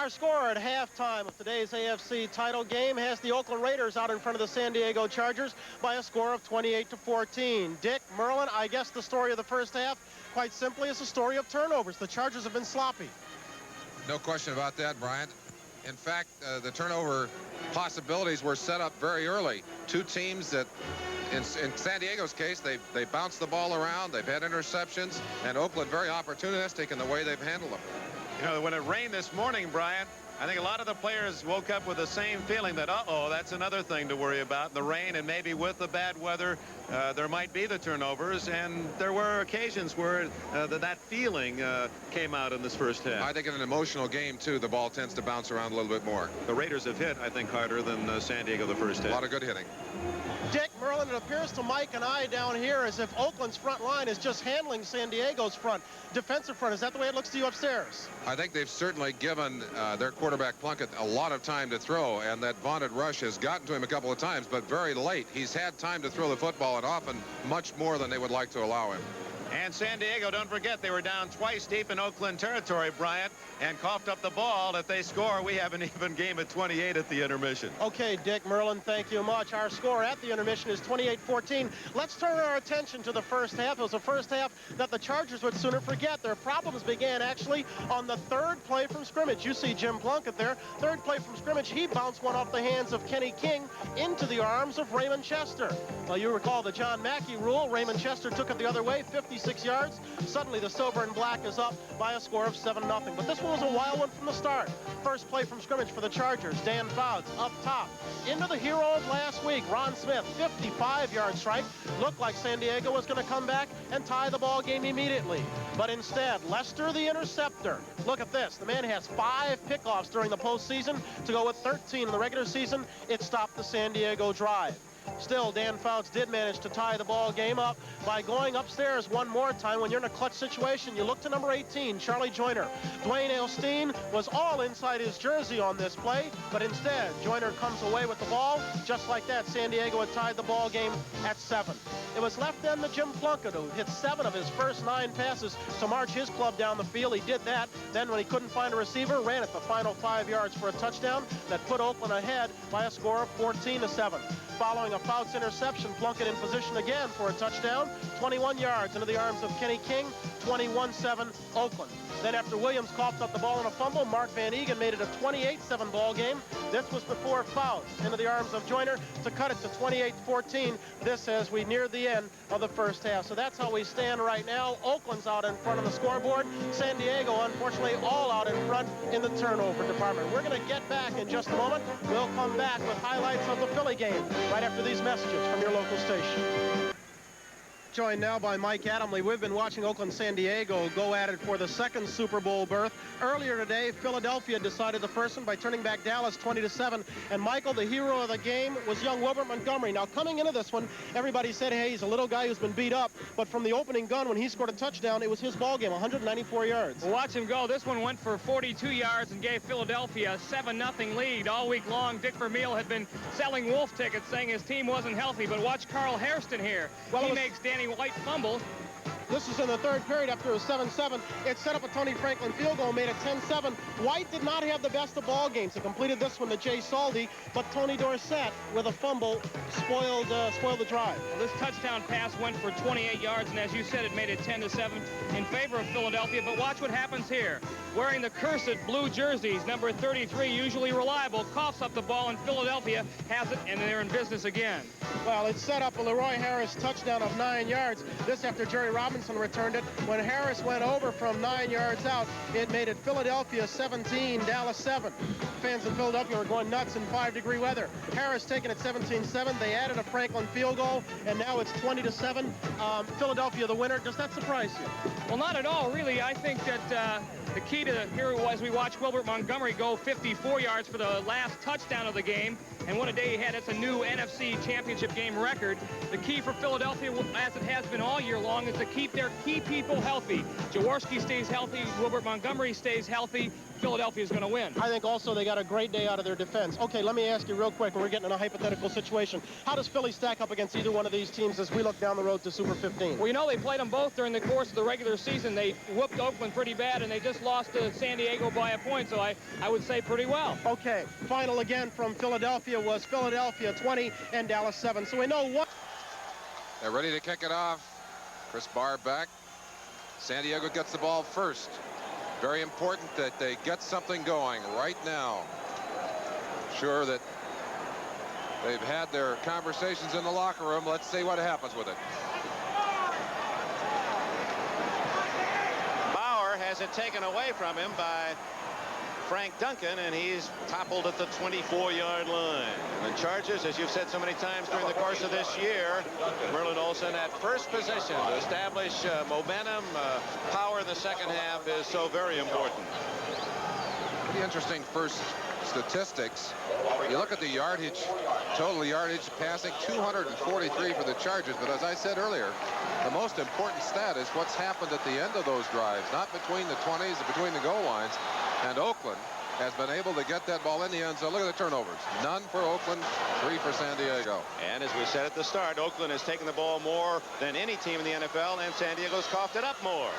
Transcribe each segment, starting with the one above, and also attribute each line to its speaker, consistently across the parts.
Speaker 1: Our score at halftime of today's AFC title game has the Oakland Raiders out in front of the San Diego Chargers by a score of 28-14. Dick, Merlin, I guess the story of the first half, quite simply, is a story of turnovers. The Chargers have been sloppy.
Speaker 2: No question about that, Bryant. In fact, the turnover possibilities were set up very early. Two teams that, in San Diego's case, they bounced the ball around, they've had interceptions, and Oakland very opportunistic in the way they've handled them.
Speaker 3: You know, when it rained this morning, Brian, I think a lot of the players woke up with the same feeling that, uh-oh, that's another thing to worry about. The rain, and maybe with the bad weather, there might be the turnovers. And there were occasions where that feeling came out in this first half.
Speaker 2: I think in an emotional game, too, the ball tends to bounce around a little bit more.
Speaker 3: The Raiders have hit, I think, harder than San Diego the first half.
Speaker 2: A lot of good hitting.
Speaker 1: Dick, Merlin, it appears to Mike and I down here as if Oakland's front line is just handling San Diego's defensive front. Is that the way it looks to you upstairs?
Speaker 2: I think they've certainly given their quarterback Plunkett a lot of time to throw, and that vaunted rush has gotten to him a couple of times, but very late. He's had time to throw the football, and often much more than they would like to allow him.
Speaker 3: And San Diego, don't forget, they were down twice deep in Oakland territory, Bryant, and coughed up the ball. If they score, we have an even game at 28 at the intermission.
Speaker 1: Okay, Dick, Merlin, thank you much. Our score at the intermission is 28-14. Let's turn our attention to the first half. It was the first half that the Chargers would sooner forget. Their problems began actually on the third play from scrimmage. You see Jim Plunkett there. Third play from scrimmage, he bounced one off the hands of Kenny King into the arms of Raymond Chester. Well, you recall the John Mackey rule. Raymond Chester took it the other way, 56 yards. Suddenly the silver and black is up by a score of 7-0. But this one was a wild one from the start. First play from scrimmage for the Chargers. Dan Fouts up top. Into the hero of last week, Ron Smith, 55-yard strike. Looked like San Diego was going to come back and tie the ball game immediately. But instead, Lester the interceptor. Look at this. The man has 5 pickoffs during the postseason to go with 13 in the regular season. It stopped the San Diego drive. Still, Dan Fouts did manage to tie the ball game up by going upstairs one more time. When you're in a clutch situation, you look to number 18, Charlie Joyner. Dwayne Elstein was all inside his jersey on this play, but instead, Joyner comes away with the ball. Just like that, San Diego had tied the ball game at 7. It was left then to Jim Plunkett, who hit 7 of his first 9 passes to march his club down the field. He did that. Then when he couldn't find a receiver, ran it the final 5 yards for a touchdown that put Oakland ahead by a score of 14-7. Following a Fouts interception, Plunkett in position again for a touchdown. 21 yards into the arms of Kenny King, 21-7 Oakland. Then after Williams coughed up the ball in a fumble, Mark Van Egan made it a 28-7 ball game. This was before Fouts into the arms of Joyner to cut it to 28-14. This as we neared the end of the first half. So that's how we stand right now. Oakland's out in front of the scoreboard. San Diego, unfortunately, all out in front in the turnover department. We're going to get back in just a moment. We'll come back with highlights of the Philly game right after these messages from your local station. Joined now by Mike Adamle. We've been watching Oakland-San Diego go at it for the second Super Bowl berth. Earlier today, Philadelphia decided the first one by turning back Dallas 20-7. And Michael, the hero of the game, was young Wilbert Montgomery. Now, coming into this one, everybody said, hey, he's a little guy who's been beat up. But from the opening gun, when he scored a touchdown, it was his ball game, 194 yards.
Speaker 4: Well, watch him go. This one went for 42 yards and gave Philadelphia a 7-0 lead. All week long, Dick Vermeil had been selling wolf tickets, saying his team wasn't healthy. But watch Carl Hairston here. Well, he makes Danny White fumble.
Speaker 1: This was in the third period after it was 7-7. It set up a Tony Franklin field goal, made it 10-7. White did not have the best of ball games. He completed this one to Jay Saldi, but Tony Dorsett, with a fumble, spoiled the drive.
Speaker 4: Well, this touchdown pass went for 28 yards, and as you said, it made it 10-7 in favor of Philadelphia. But watch what happens here. Wearing the cursed blue jerseys, number 33, usually reliable, coughs up the ball, and Philadelphia has it, and they're in business again.
Speaker 1: Well, it set up a Leroy Harris touchdown of 9 yards. This after Jerry Robinson returned it. When Harris went over from 9 yards out, it made it Philadelphia 17, Dallas 7. Fans in Philadelphia were going nuts in 5-degree weather. Harris taking it 17-7. They added a Franklin field goal, and now it's 20-7. Philadelphia the winner. Does that surprise you?
Speaker 4: Well, not at all, really. I think that the key to here was we watched Wilbert Montgomery go 54 yards for the last touchdown of the game. And what a day he had. It's a new NFC championship game record. The key for Philadelphia, as it has been all year long, is to keep their key people healthy. Jaworski stays healthy. Wilbert Montgomery stays healthy. Philadelphia is going to win.
Speaker 1: I think also they got a great day out of their defense. Okay, let me ask you real quick, and we're getting in a hypothetical situation. How does Philly stack up against either one of these teams as we look down the road to Super 15?
Speaker 4: Well, you know, they played them both during the course of the regular season. They whooped Oakland pretty bad, and they just lost to San Diego by a point, so I would say pretty well.
Speaker 1: Okay, final again from Philadelphia was Philadelphia 20 and Dallas 7. So we know what.
Speaker 2: They're ready to kick it off. Chris Barr back. San Diego gets the ball first. Very important that they get something going right now. Sure that they've had their conversations in the locker room. Let's see what happens with it.
Speaker 3: Bauer has it taken away from him by Frank Duncan, and he's toppled at the 24-yard line. And the Chargers, as you've said so many times during the course of this year, Merlin Olsen at first position to establish momentum, power in the second half is so very important.
Speaker 2: Pretty interesting first statistics. You look at the yardage, total yardage passing, 243 for the Chargers. But as I said earlier, the most important stat is what's happened at the end of those drives, not between the 20s, but between the goal lines. And Oakland has been able to get that ball in the end zone. Look at the turnovers. None for Oakland, 3 for San Diego.
Speaker 3: And as we said at the start, Oakland has taken the ball more than any team in the NFL, and San Diego's coughed it up more.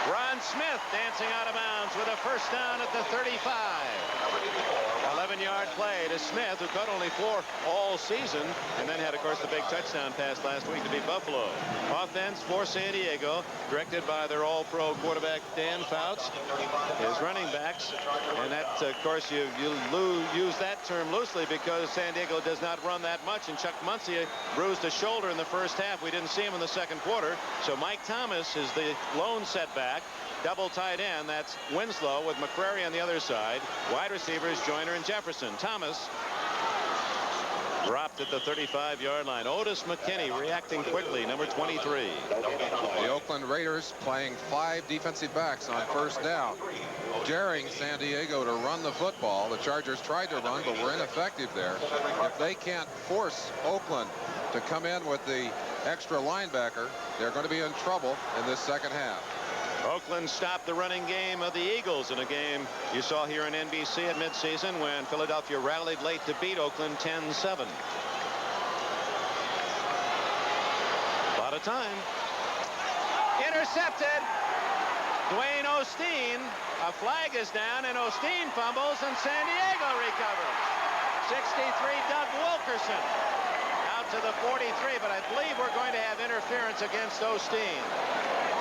Speaker 3: Ron Smith dancing out of bounds with a first down at the 35. 11-yard play to Smith, who caught only 4 all season, and then had, of course, the big touchdown pass last week to beat Buffalo. Offense for San Diego, directed by their all-pro quarterback Dan Fouts. His running backs, and that, of course, you use that term loosely because San Diego does not run that much, and Chuck Muncie bruised a shoulder in the first half. We didn't see him in the second quarter, so Mike Thomas is the lone setback. Double tight end, that's Winslow with McCrary on the other side. Wide receivers, Joyner and Jefferson. Thomas dropped at the 35-yard line. Otis McKinney reacting quickly, number 23.
Speaker 2: The Oakland Raiders playing 5 defensive backs on first down, daring San Diego to run the football. The Chargers tried to run, but were ineffective there. If they can't force Oakland to come in with the extra linebacker, they're going to be in trouble in this second half.
Speaker 3: Oakland stopped the running game of the Eagles in a game you saw here on NBC at midseason when Philadelphia rallied late to beat Oakland 10-7. A lot of time. Intercepted. Dwayne Osteen. A flag is down, and Osteen fumbles, and San Diego recovers. 63, Doug Wilkerson. Out to the 43, but I believe we're going to have interference against Osteen.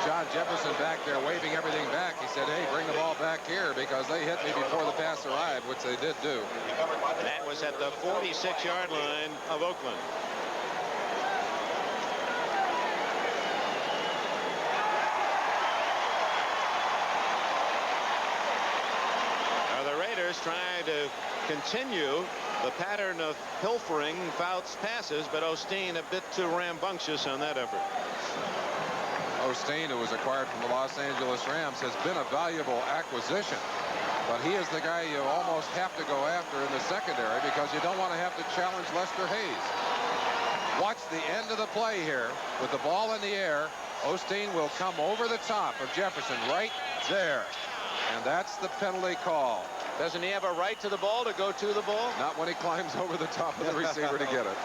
Speaker 2: John Jefferson back there waving everything back. He said, hey, bring the ball back here because they hit me before the pass arrived, which they did do.
Speaker 3: That was at the 46-yard line of Oakland. Now the Raiders trying to continue the pattern of pilfering Fouts passes, but Osteen a bit too rambunctious on that effort.
Speaker 2: Osteen, who was acquired from the Los Angeles Rams, has been a valuable acquisition, but he is the guy you almost have to go after in the secondary because you don't want to have to challenge Lester Hayes. Watch the end of the play here with the ball in the air. Osteen will come over the top of Jefferson right there, and that's the penalty call.
Speaker 3: Doesn't he have a right to the ball, to go to the ball?
Speaker 2: Not when he climbs over the top of the receiver to get it.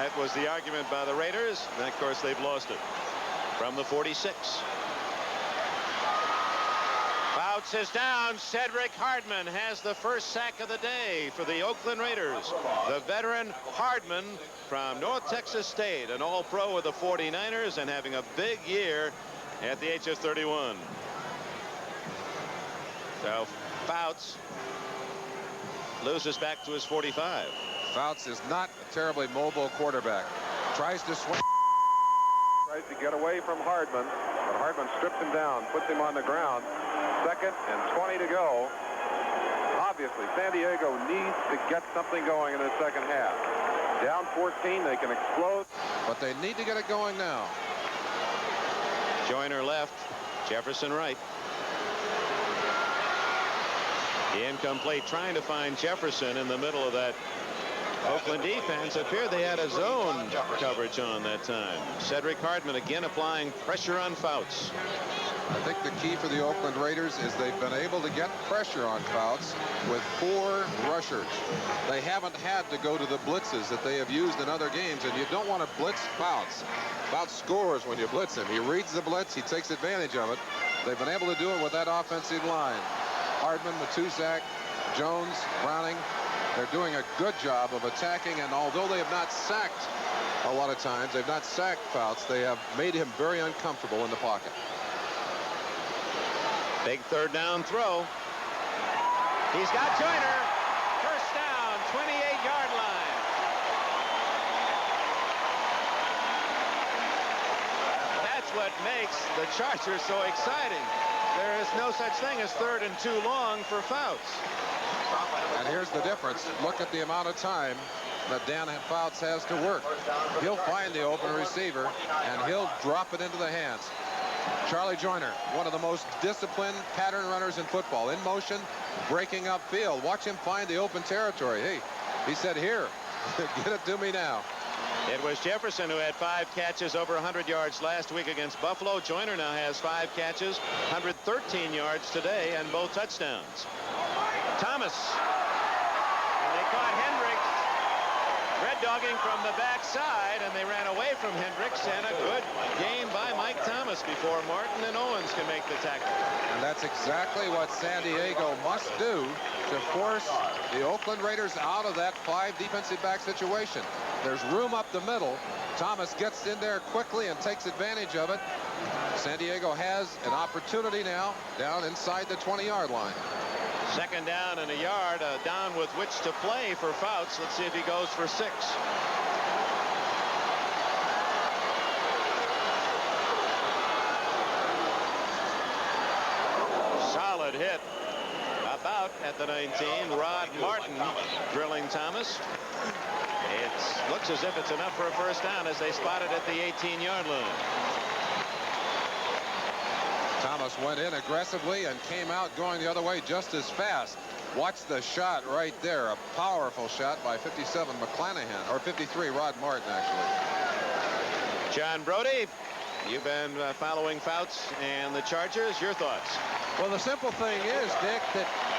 Speaker 3: That was the argument by the Raiders, and of course they've lost it. From the 46. Fouts is down. Cedric Hardman has the first sack of the day for the Oakland Raiders. The veteran Hardman from North Texas State, an all-pro with the 49ers and having a big year at the age of 31. So Fouts loses back to his 45.
Speaker 2: Fouts is not a terribly mobile quarterback. Tries to swing.
Speaker 5: Tries to get away from Hardman, but Hardman strips him down, puts him on the ground. 2nd and 20 to go. Obviously, San Diego needs to get something going in the second half. Down 14, they can explode.
Speaker 2: But they need to get it going now.
Speaker 3: Joyner left, Jefferson right. The incomplete, trying to find Jefferson in the middle of that Oakland defense. Appeared they had a zone coverage on that time. Cedric Hardman again applying pressure on Fouts.
Speaker 2: I think the key for the Oakland Raiders is they've been able to get pressure on Fouts with 4 rushers. They haven't had to go to the blitzes that they have used in other games, and you don't want to blitz Fouts. Fouts scores when you blitz him. He reads the blitz. He takes advantage of it. They've been able to do it with that offensive line. Hardman, Matusak, Jones, Browning. They're doing a good job of attacking, and although they have not sacked a lot of times, they've not sacked Fouts, they have made him very uncomfortable in the pocket.
Speaker 3: Big third down throw. He's got Joyner. First down, 28-yard line. That's what makes the Chargers so exciting. There is no such thing as 3rd and 2 long for Fouts.
Speaker 2: And here's the difference. Look at the amount of time that Dan Fouts has to work. He'll find the open receiver, and he'll drop it into the hands. Charlie Joyner, one of the most disciplined pattern runners in football. In motion, breaking up field. Watch him find the open territory. Hey, he said, here, get it to me now.
Speaker 3: It was Jefferson who had 5 catches over 100 yards last week against Buffalo. Joyner now has 5 catches, 113 yards today, and both touchdowns. Thomas. And they caught Hendricks red dogging from the backside, and they ran away from Hendricks, and a good game by Mike Thomas before Martin and Owens can make the tackle.
Speaker 2: And that's exactly what San Diego must do to force the Oakland Raiders out of that 5 defensive back situation. There's room up the middle. Thomas gets in there quickly and takes advantage of it. San Diego has an opportunity now down inside the 20-yard line.
Speaker 3: 2nd down and a yard, down with which to play for Fouts. Let's see if he goes for 6. Solid hit about at the 19. Rod Martin drilling Thomas. It looks as if it's enough for a first down as they spot it at the 18-yard line.
Speaker 2: Thomas went in aggressively and came out going the other way just as fast. Watch the shot right there. A powerful shot by 57 McClanahan, or 53 Rod Martin, actually.
Speaker 3: John Brody, you've been following Fouts and the Chargers. Your thoughts?
Speaker 6: Well, the simple thing is, Dick,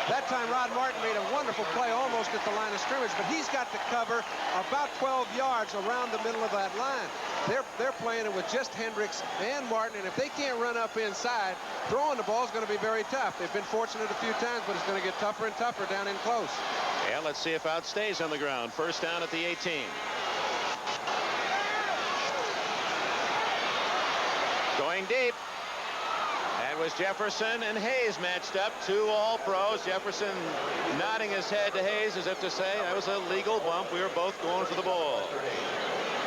Speaker 6: that time Rod Martin made a wonderful play almost at the line of scrimmage, but he's got to cover about 12 yards around the middle of that line. They're playing it with just Hendricks and Martin, and if they can't run up inside, throwing the ball is going to be very tough. They've been fortunate a few times, but it's going to get tougher and tougher down in close.
Speaker 3: Yeah, let's see if Fouts stays on the ground. First down at the 18. Going deep. That was Jefferson and Hayes matched up. 2 All-Pros. Jefferson nodding his head to Hayes as if to say, that was a legal bump. We were both going for the ball.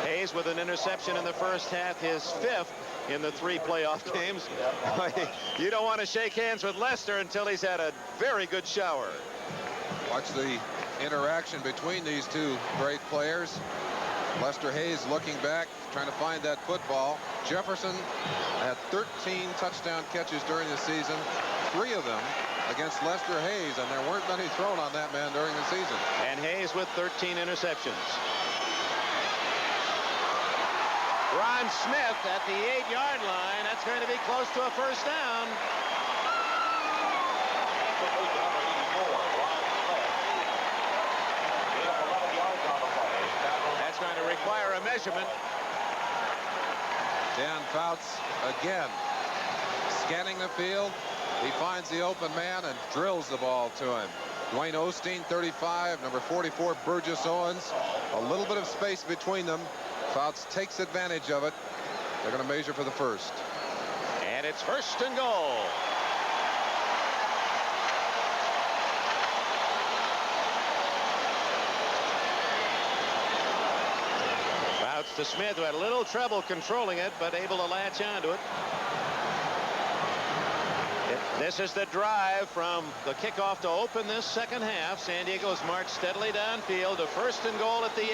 Speaker 3: Hayes with an interception in the first half, his 5th in the 3 playoff games. You don't want to shake hands with Lester until he's had a very good shower.
Speaker 2: Watch the interaction between these 2 great players. Lester Hayes looking back, trying to find that football. Jefferson had 13 touchdown catches during the season, 3 of them against Lester Hayes, and there weren't many thrown on that man during the season.
Speaker 3: And Hayes with 13 interceptions. Ron Smith at the 8-yard line. That's going to be close to a first down. That's going to require a measurement.
Speaker 2: Dan Fouts again scanning the field. He finds the open man and drills the ball to him. Dwayne Osteen, 35, number 44 Burgess Owens. A little bit of space between them. Fouts takes advantage of it. They're going to measure for the first.
Speaker 3: And it's first and goal. Fouts to Smith, who had a little trouble controlling it, but able to latch onto it. This is the drive from the kickoff to open this second half. San Diego's marched steadily downfield to first and goal at the 8.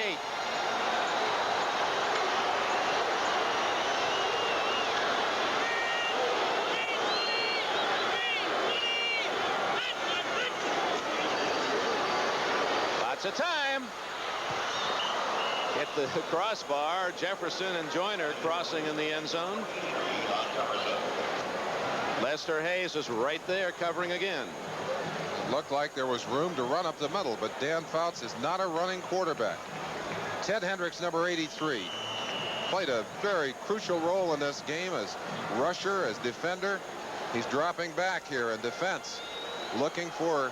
Speaker 3: Lots of time. Hit the crossbar. Jefferson and Joyner crossing in the end zone. Lester Hayes is right there covering again.
Speaker 2: It looked like there was room to run up the middle, but Dan Fouts is not a running quarterback. Ted Hendricks, number 83, played a very crucial role in this game as rusher, as defender. He's dropping back here in defense, looking for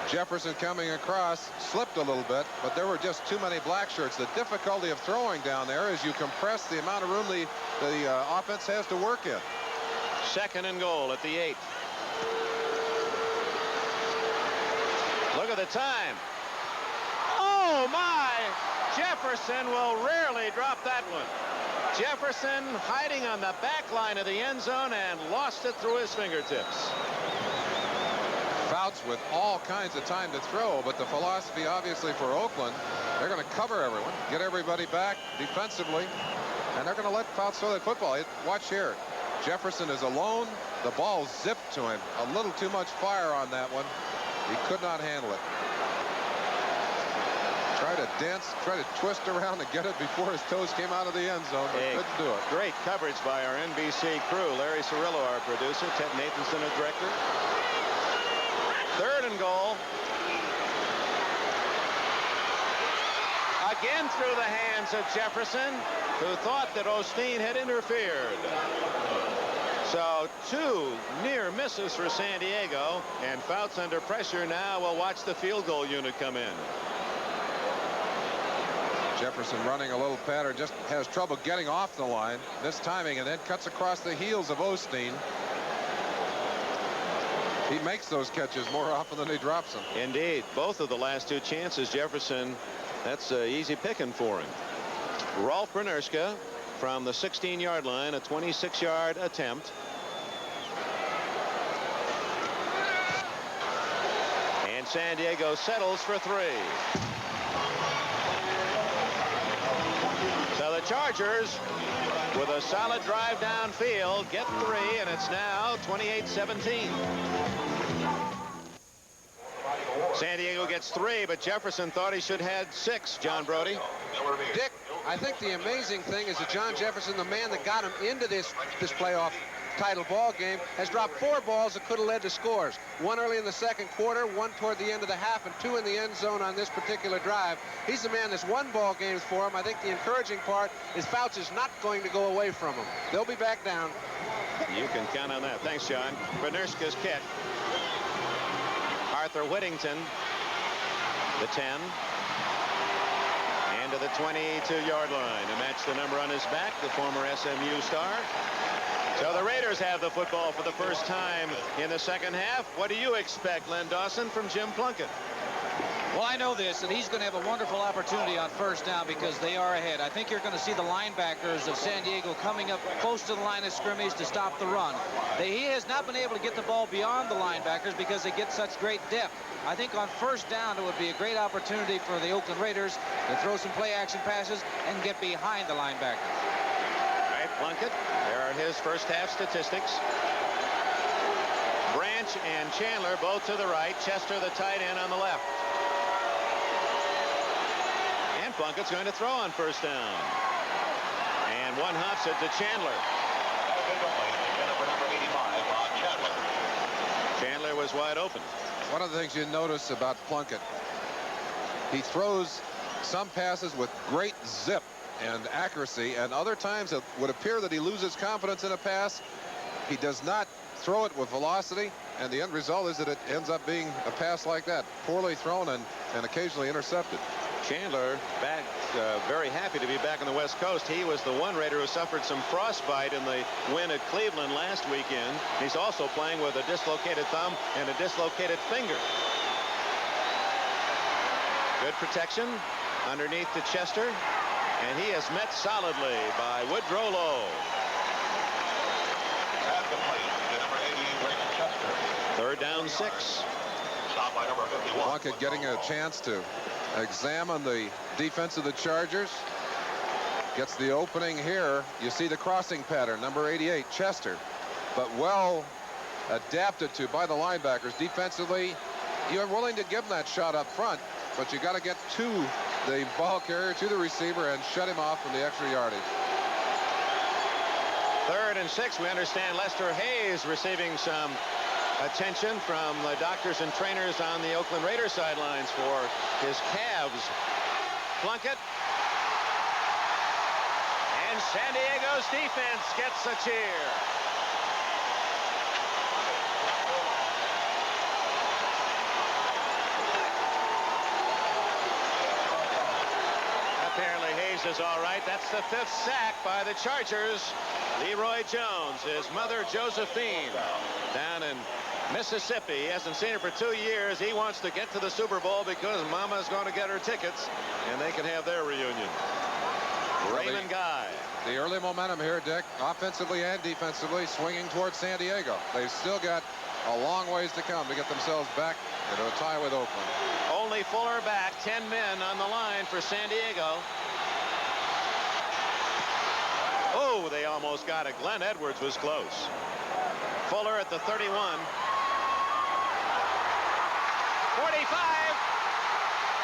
Speaker 2: Jefferson coming across. Slipped a little bit, but there were just too many black shirts. The difficulty of throwing down there is you compress the amount of room the offense has to work in.
Speaker 3: 2nd and goal at the 8. Look at the time. Oh my! Jefferson will rarely drop that one. Jefferson hiding on the back line of the end zone and lost it through his fingertips.
Speaker 2: Fouts with all kinds of time to throw, but the philosophy obviously for Oakland, they're going to cover everyone, get everybody back defensively, and they're going to let Fouts throw that football. Watch here. Jefferson is alone. The ball zipped to him. A little too much fire on that one. He could not handle it. Try to dance, try to twist around and get it before his toes came out of the end zone, but couldn't do it.
Speaker 3: Great coverage by our NBC crew. Larry Cirillo, our producer. Ted Nathanson, our director. 3rd and goal. Again through the hands of Jefferson, who thought that Osteen had interfered. So 2 near misses for San Diego, and Fouts under pressure now. Will watch the field goal unit come in.
Speaker 2: Jefferson running a little pattern, just has trouble getting off the line, mistiming, and then cuts across the heels of Osteen. He makes those catches more often than he drops them.
Speaker 3: Indeed. Both of the last 2 chances, Jefferson, that's easy picking for him. Rolf Brunnerska from the 16-yard line, a 26-yard attempt. And San Diego settles for 3. So the Chargers, with a solid drive downfield, get 3, and it's now 28-17. San Diego gets 3, but Jefferson thought he should have had 6, John Brody.
Speaker 6: Dick, I think the amazing thing is that John Jefferson, the man that got him into this playoff title ball game, has dropped 4 balls that could have led to scores. 1 early in the 2nd quarter, 1 toward the end of the half, and 2 in the end zone on this particular drive. He's the man that's won ball games for him. I think the encouraging part is Fouts is not going to go away from him. They'll be back down.
Speaker 3: You can count on that. Thanks, John. Brunnerska's kick. Arthur Whittington, the 10. And to the 22-yard line to match the number on his back, the former SMU star. So the Raiders have the football for the first time in the 2nd half. What do you expect, Len Dawson, from Jim Plunkett?
Speaker 7: Well, I know this, and he's going to have a wonderful opportunity on 1st down because they are ahead. I think you're going to see the linebackers of San Diego coming up close to the line of scrimmage to stop the run. He has not been able to get the ball beyond the linebackers because they get such great depth. I think on 1st down, it would be a great opportunity for the Oakland Raiders to throw some play-action passes and get behind the linebackers.
Speaker 3: All right, Plunkett, there are his first half statistics. Branch and Chandler both to the right. Chester, the tight end, on the left. And Plunkett's going to throw on 1st down. And one hops it to Chandler. Chandler was wide open.
Speaker 2: One of the things you notice about Plunkett, he throws some passes with great zip and accuracy, and other times it would appear that he loses confidence in a pass. He does not throw it with velocity, and the end result is that it ends up being a pass like that, poorly thrown and occasionally intercepted.
Speaker 3: Chandler back, very happy to be back on the West Coast. He was the one Raider who suffered some frostbite in the win at Cleveland last weekend. He's also playing with a dislocated thumb and a dislocated finger. Good protection underneath to Chester, and he is met solidly by Woodrow Lowe. 3rd down 6.
Speaker 2: Plunkett getting a chance to examine the defense of the Chargers. Gets the opening here. You see the crossing pattern, number 88, Chester, but well adapted to by the linebackers. Defensively, you're willing to give him that shot up front, but you got to get to the ball carrier, to the receiver, and shut him off from the extra yardage.
Speaker 3: 3rd and 6. We understand Lester Hayes receiving some attention from the doctors and trainers on the Oakland Raiders sidelines for his calves. Plunkett. And San Diego's defense gets a cheer. Apparently Hayes is all right. That's the 5th sack by the Chargers. Leroy Jones, his mother Josephine, down in Mississippi. He hasn't seen her for 2 years. He wants to get to the Super Bowl because Mama's going to get her tickets, and they can have their reunion. Raymond Guy.
Speaker 2: The early momentum here, Dick, offensively and defensively, swinging towards San Diego. They've still got a long ways to come to get themselves back into a tie with Oakland.
Speaker 3: Only Fuller back. 10 men on the line for San Diego. Oh, they almost got it. Glenn Edwards was close. Fuller at the 31. 45.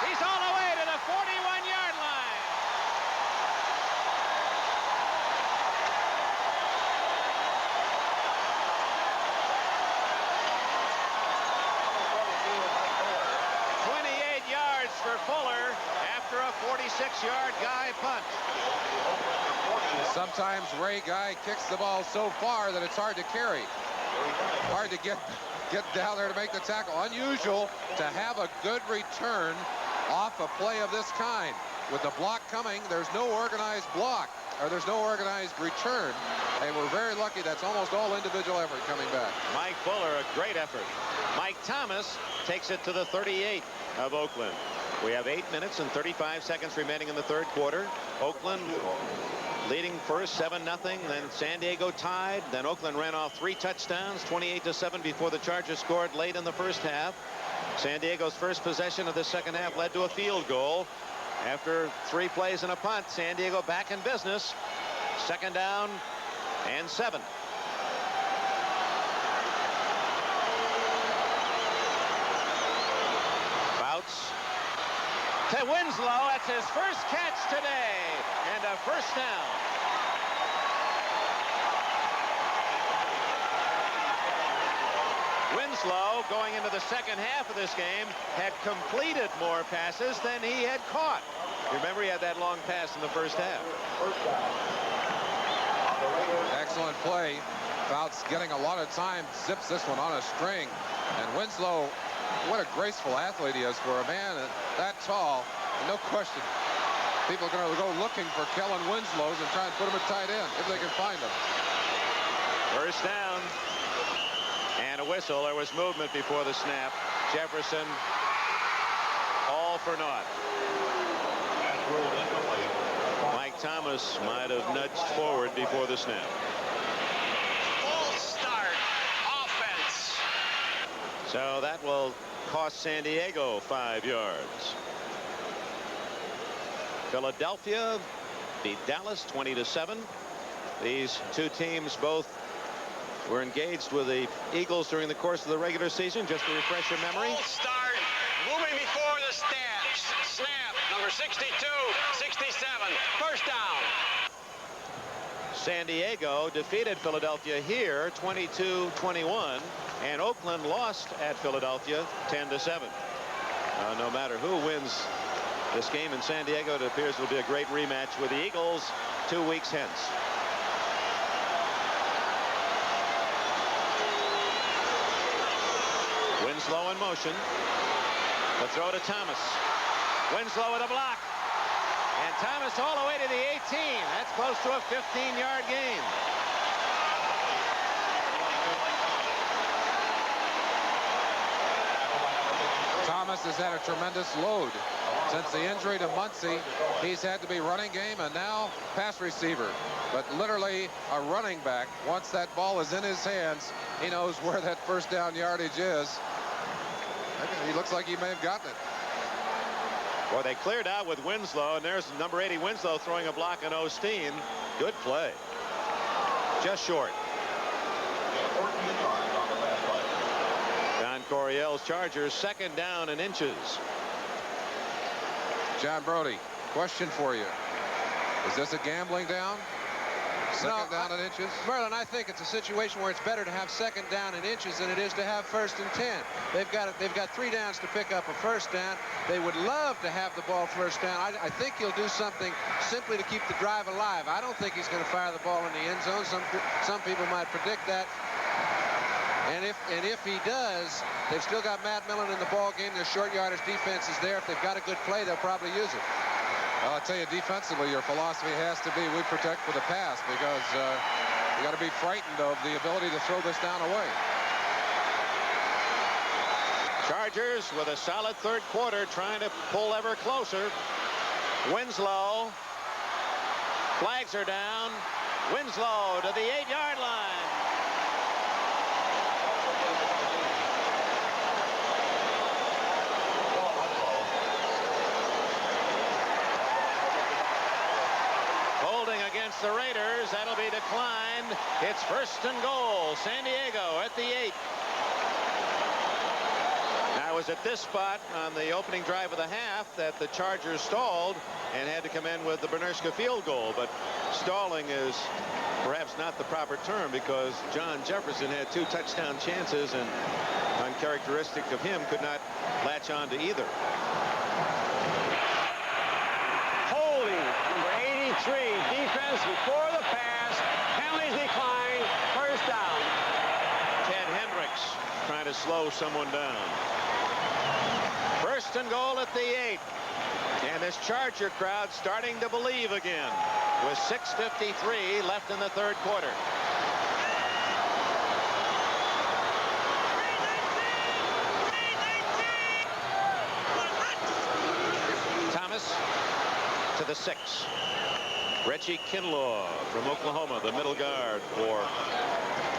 Speaker 3: He's all the way to the 41-yard line. For Fuller after a 46-yard Guy punt.
Speaker 2: Sometimes Ray Guy kicks the ball so far that it's hard to carry. Hard to get down there to make the tackle. Unusual to have a good return off a play of this kind. With the block coming, there's no organized block, or there's no organized return. And we're very lucky that's almost all individual effort coming back.
Speaker 3: Mike Fuller, a great effort. Mike Thomas takes it to the 38 of Oakland. We have 8 minutes and 35 seconds remaining in the 3rd quarter. Oakland leading first 7-0. Then San Diego tied. Then Oakland ran off 3 touchdowns, 28-7 before the Chargers scored late in the first half. San Diego's first possession of the second half led to a field goal. After 3 plays and a punt, San Diego back in business. 2nd down and 7. Bouts to Winslow. That's his first catch today, and a first down. Winslow, going into the second half of this game, had completed more passes than he had caught. Remember, he had that long pass in the first half.
Speaker 2: Excellent play. Bouts getting a lot of time, zips this one on a string. And Winslow, what a graceful athlete he is for a man that tall. No question. People are going to go looking for Kellen Winslow's and try and put him at tight end if they can find him.
Speaker 3: First down. And a whistle. There was movement before the snap. Jefferson, all for naught. Mike Thomas might have nudged forward before the snap.
Speaker 8: Full start offense.
Speaker 3: So that will cost San Diego 5 yards. Philadelphia beat Dallas 20-7. These two teams both were engaged with the Eagles during the course of the regular season. Just to refresh your memory.
Speaker 8: Full start. Moving before the snaps. Snap. Number 62, 67. First down.
Speaker 3: San Diego defeated Philadelphia here 22-21. And Oakland lost at Philadelphia 10-7. No matter who wins this game in San Diego, it appears it will be a great rematch with the Eagles 2 weeks hence. Winslow in motion. The throw to Thomas. Winslow with a block. And Thomas all the way to the 18. That's close to a 15-yard gain.
Speaker 2: Thomas has had a tremendous load. Since the injury to Muncie, he's had to be running game and now pass receiver. But literally a running back, once that ball is in his hands, he knows where that first down yardage is. He looks like he may have gotten it.
Speaker 3: Well, they cleared out with Winslow, and there's number 80 Winslow throwing a block on Osteen. Good play. Just short. Don Coryell's Chargers, 2nd down and inches.
Speaker 2: John Brody, question for you. Is this a gambling down? Second down in inches?
Speaker 6: Merlin, I think it's a situation where it's better to have second down in inches than it is to have first and 10. They've got 3 downs to pick up a first down. They would love to have the ball first down. I think he'll do something simply to keep the drive alive. I don't think he's going to fire the ball in the end zone. Some people might predict that. And if he does, they've still got Matt Millen in the ball game. Their short yardage defense is there. If they've got a good play, they'll probably use it.
Speaker 2: Well, I'll tell you, defensively, your philosophy has to be we protect for the pass, because you got to be frightened of the ability to throw this down away.
Speaker 3: Chargers with a solid third quarter, trying to pull ever closer. Winslow. Flags are down. Winslow to the 8-yard line. Holding against the Raiders. That'll be declined. It's first and goal. San Diego at the 8. Now, it was at this spot on the opening drive of the half that the Chargers stalled and had to come in with the Bernerska field goal. But stalling is perhaps not the proper term, because John Jefferson had 2 touchdown chances and, uncharacteristic of him, could not latch on to either.
Speaker 8: Holding, number 83, defense before the pass. Penalties decline. First down.
Speaker 3: Ted Hendricks trying to slow someone down. First and goal at the 8. And this Charger crowd starting to believe again, with 6:53 left in the third quarter. Thomas to the 6. Reggie Kinlaw from Oklahoma, the middle guard for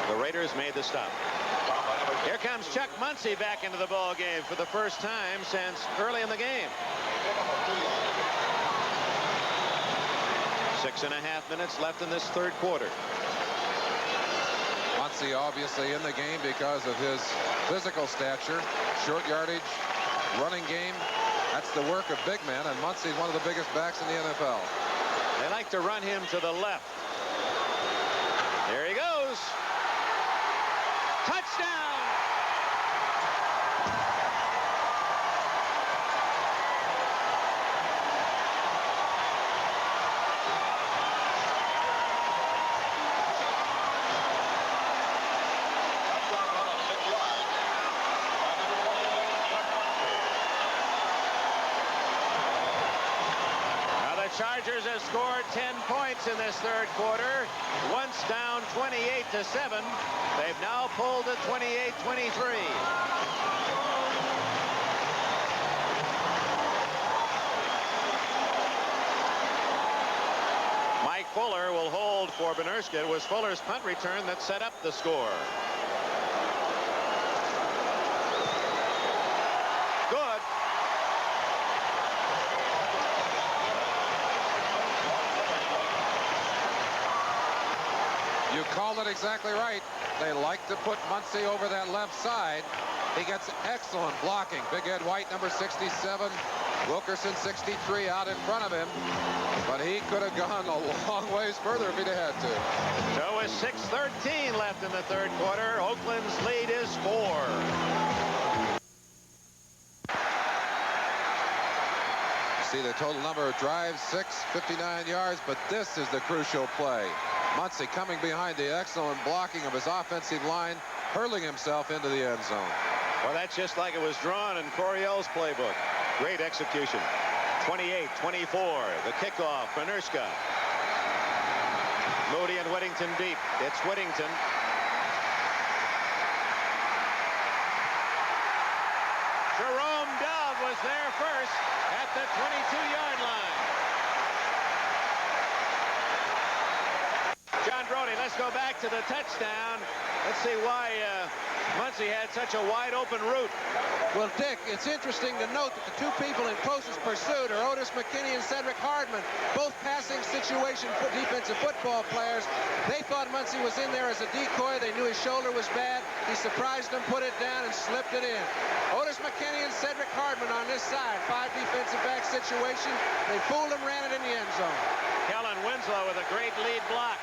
Speaker 3: the Raiders, made the stop. Here comes Chuck Muncie back into the ball game for the first time since early in the game. 6.5 minutes left in this third quarter.
Speaker 2: Muncie obviously in the game because of his physical stature, short yardage, running game. That's the work of big men, and Muncie's one of the biggest backs in the NFL.
Speaker 3: They like to run him to the left. There he goes. Touchdown! Chargers have scored 10 points in this third quarter. Once down 28-7. They've now pulled to 28-23. Mike Fuller will hold for Bernerska. It was Fuller's punt return that set up the score. Good.
Speaker 2: You called it exactly right. They like to put Muncie over that left side. He gets excellent blocking. Big Ed White, number 67. Wilkerson, 63, out in front of him. But he could have gone a long ways further if he'd had to.
Speaker 3: So with 6:13 left in the third quarter, Oakland's lead is 4.
Speaker 2: See the total number of drives, 59 yards, but this is the crucial play. Muncie coming behind the excellent blocking of his offensive line, hurling himself into the end zone.
Speaker 3: Well, that's just like it was drawn in Coryell's playbook. Great execution. 28-24, the kickoff, Bernerska. Moody and Whittington deep. It's Whittington. Jerome Dove was there first at the 22-yard line. John Brody, let's go back to the touchdown. Let's see why Muncie had such a wide open route.
Speaker 6: Well, Dick, it's interesting to note that the 2 people in closest pursuit are Otis McKinney and Cedric Hardman, both passing situation defensive football players. They thought Muncie was in there as a decoy. They knew his shoulder was bad. He surprised them, put it down, and slipped it in. Otis McKinney and Cedric Hardman on this side. 5 defensive back situation. They fooled him, ran it in the end zone.
Speaker 3: Kellen Winslow with a great lead block.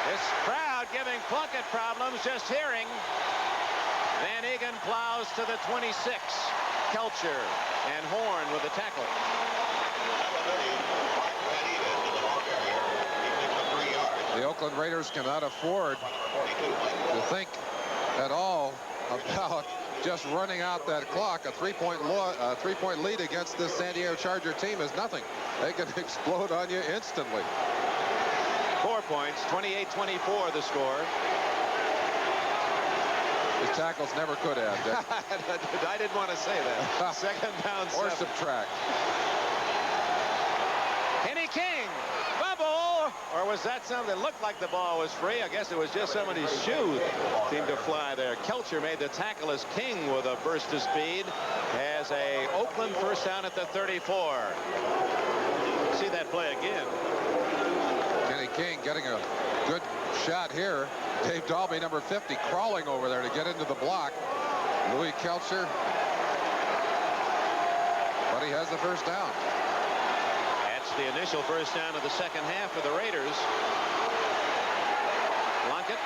Speaker 3: This crowd giving Plunkett problems just hearing. Van Eegen plows to the 26. Kelcher and Horn with the tackle.
Speaker 2: The Oakland Raiders cannot afford to think at all about just running out that clock. A three-point lead against this San Diego Charger team is nothing. They can explode on you instantly.
Speaker 3: 4 points, 28-24 the score.
Speaker 2: His tackles never could have.
Speaker 3: I didn't want to say that. Second down,
Speaker 2: or
Speaker 3: 7.
Speaker 2: subtract.
Speaker 3: Kenny King, bubble! Or was that something that looked like the ball was free? I guess it was just somebody's shoe seemed to fly there. Kelcher made the tackle as King with a burst of speed has a Oakland first down at the 34. See that play again.
Speaker 2: Kenny King getting a good shot here. Dave Dalby, number 50, crawling over there to get into the block. Louis Kelcher. But he has the first down.
Speaker 3: That's the initial first down of the second half for the Raiders. Plunkett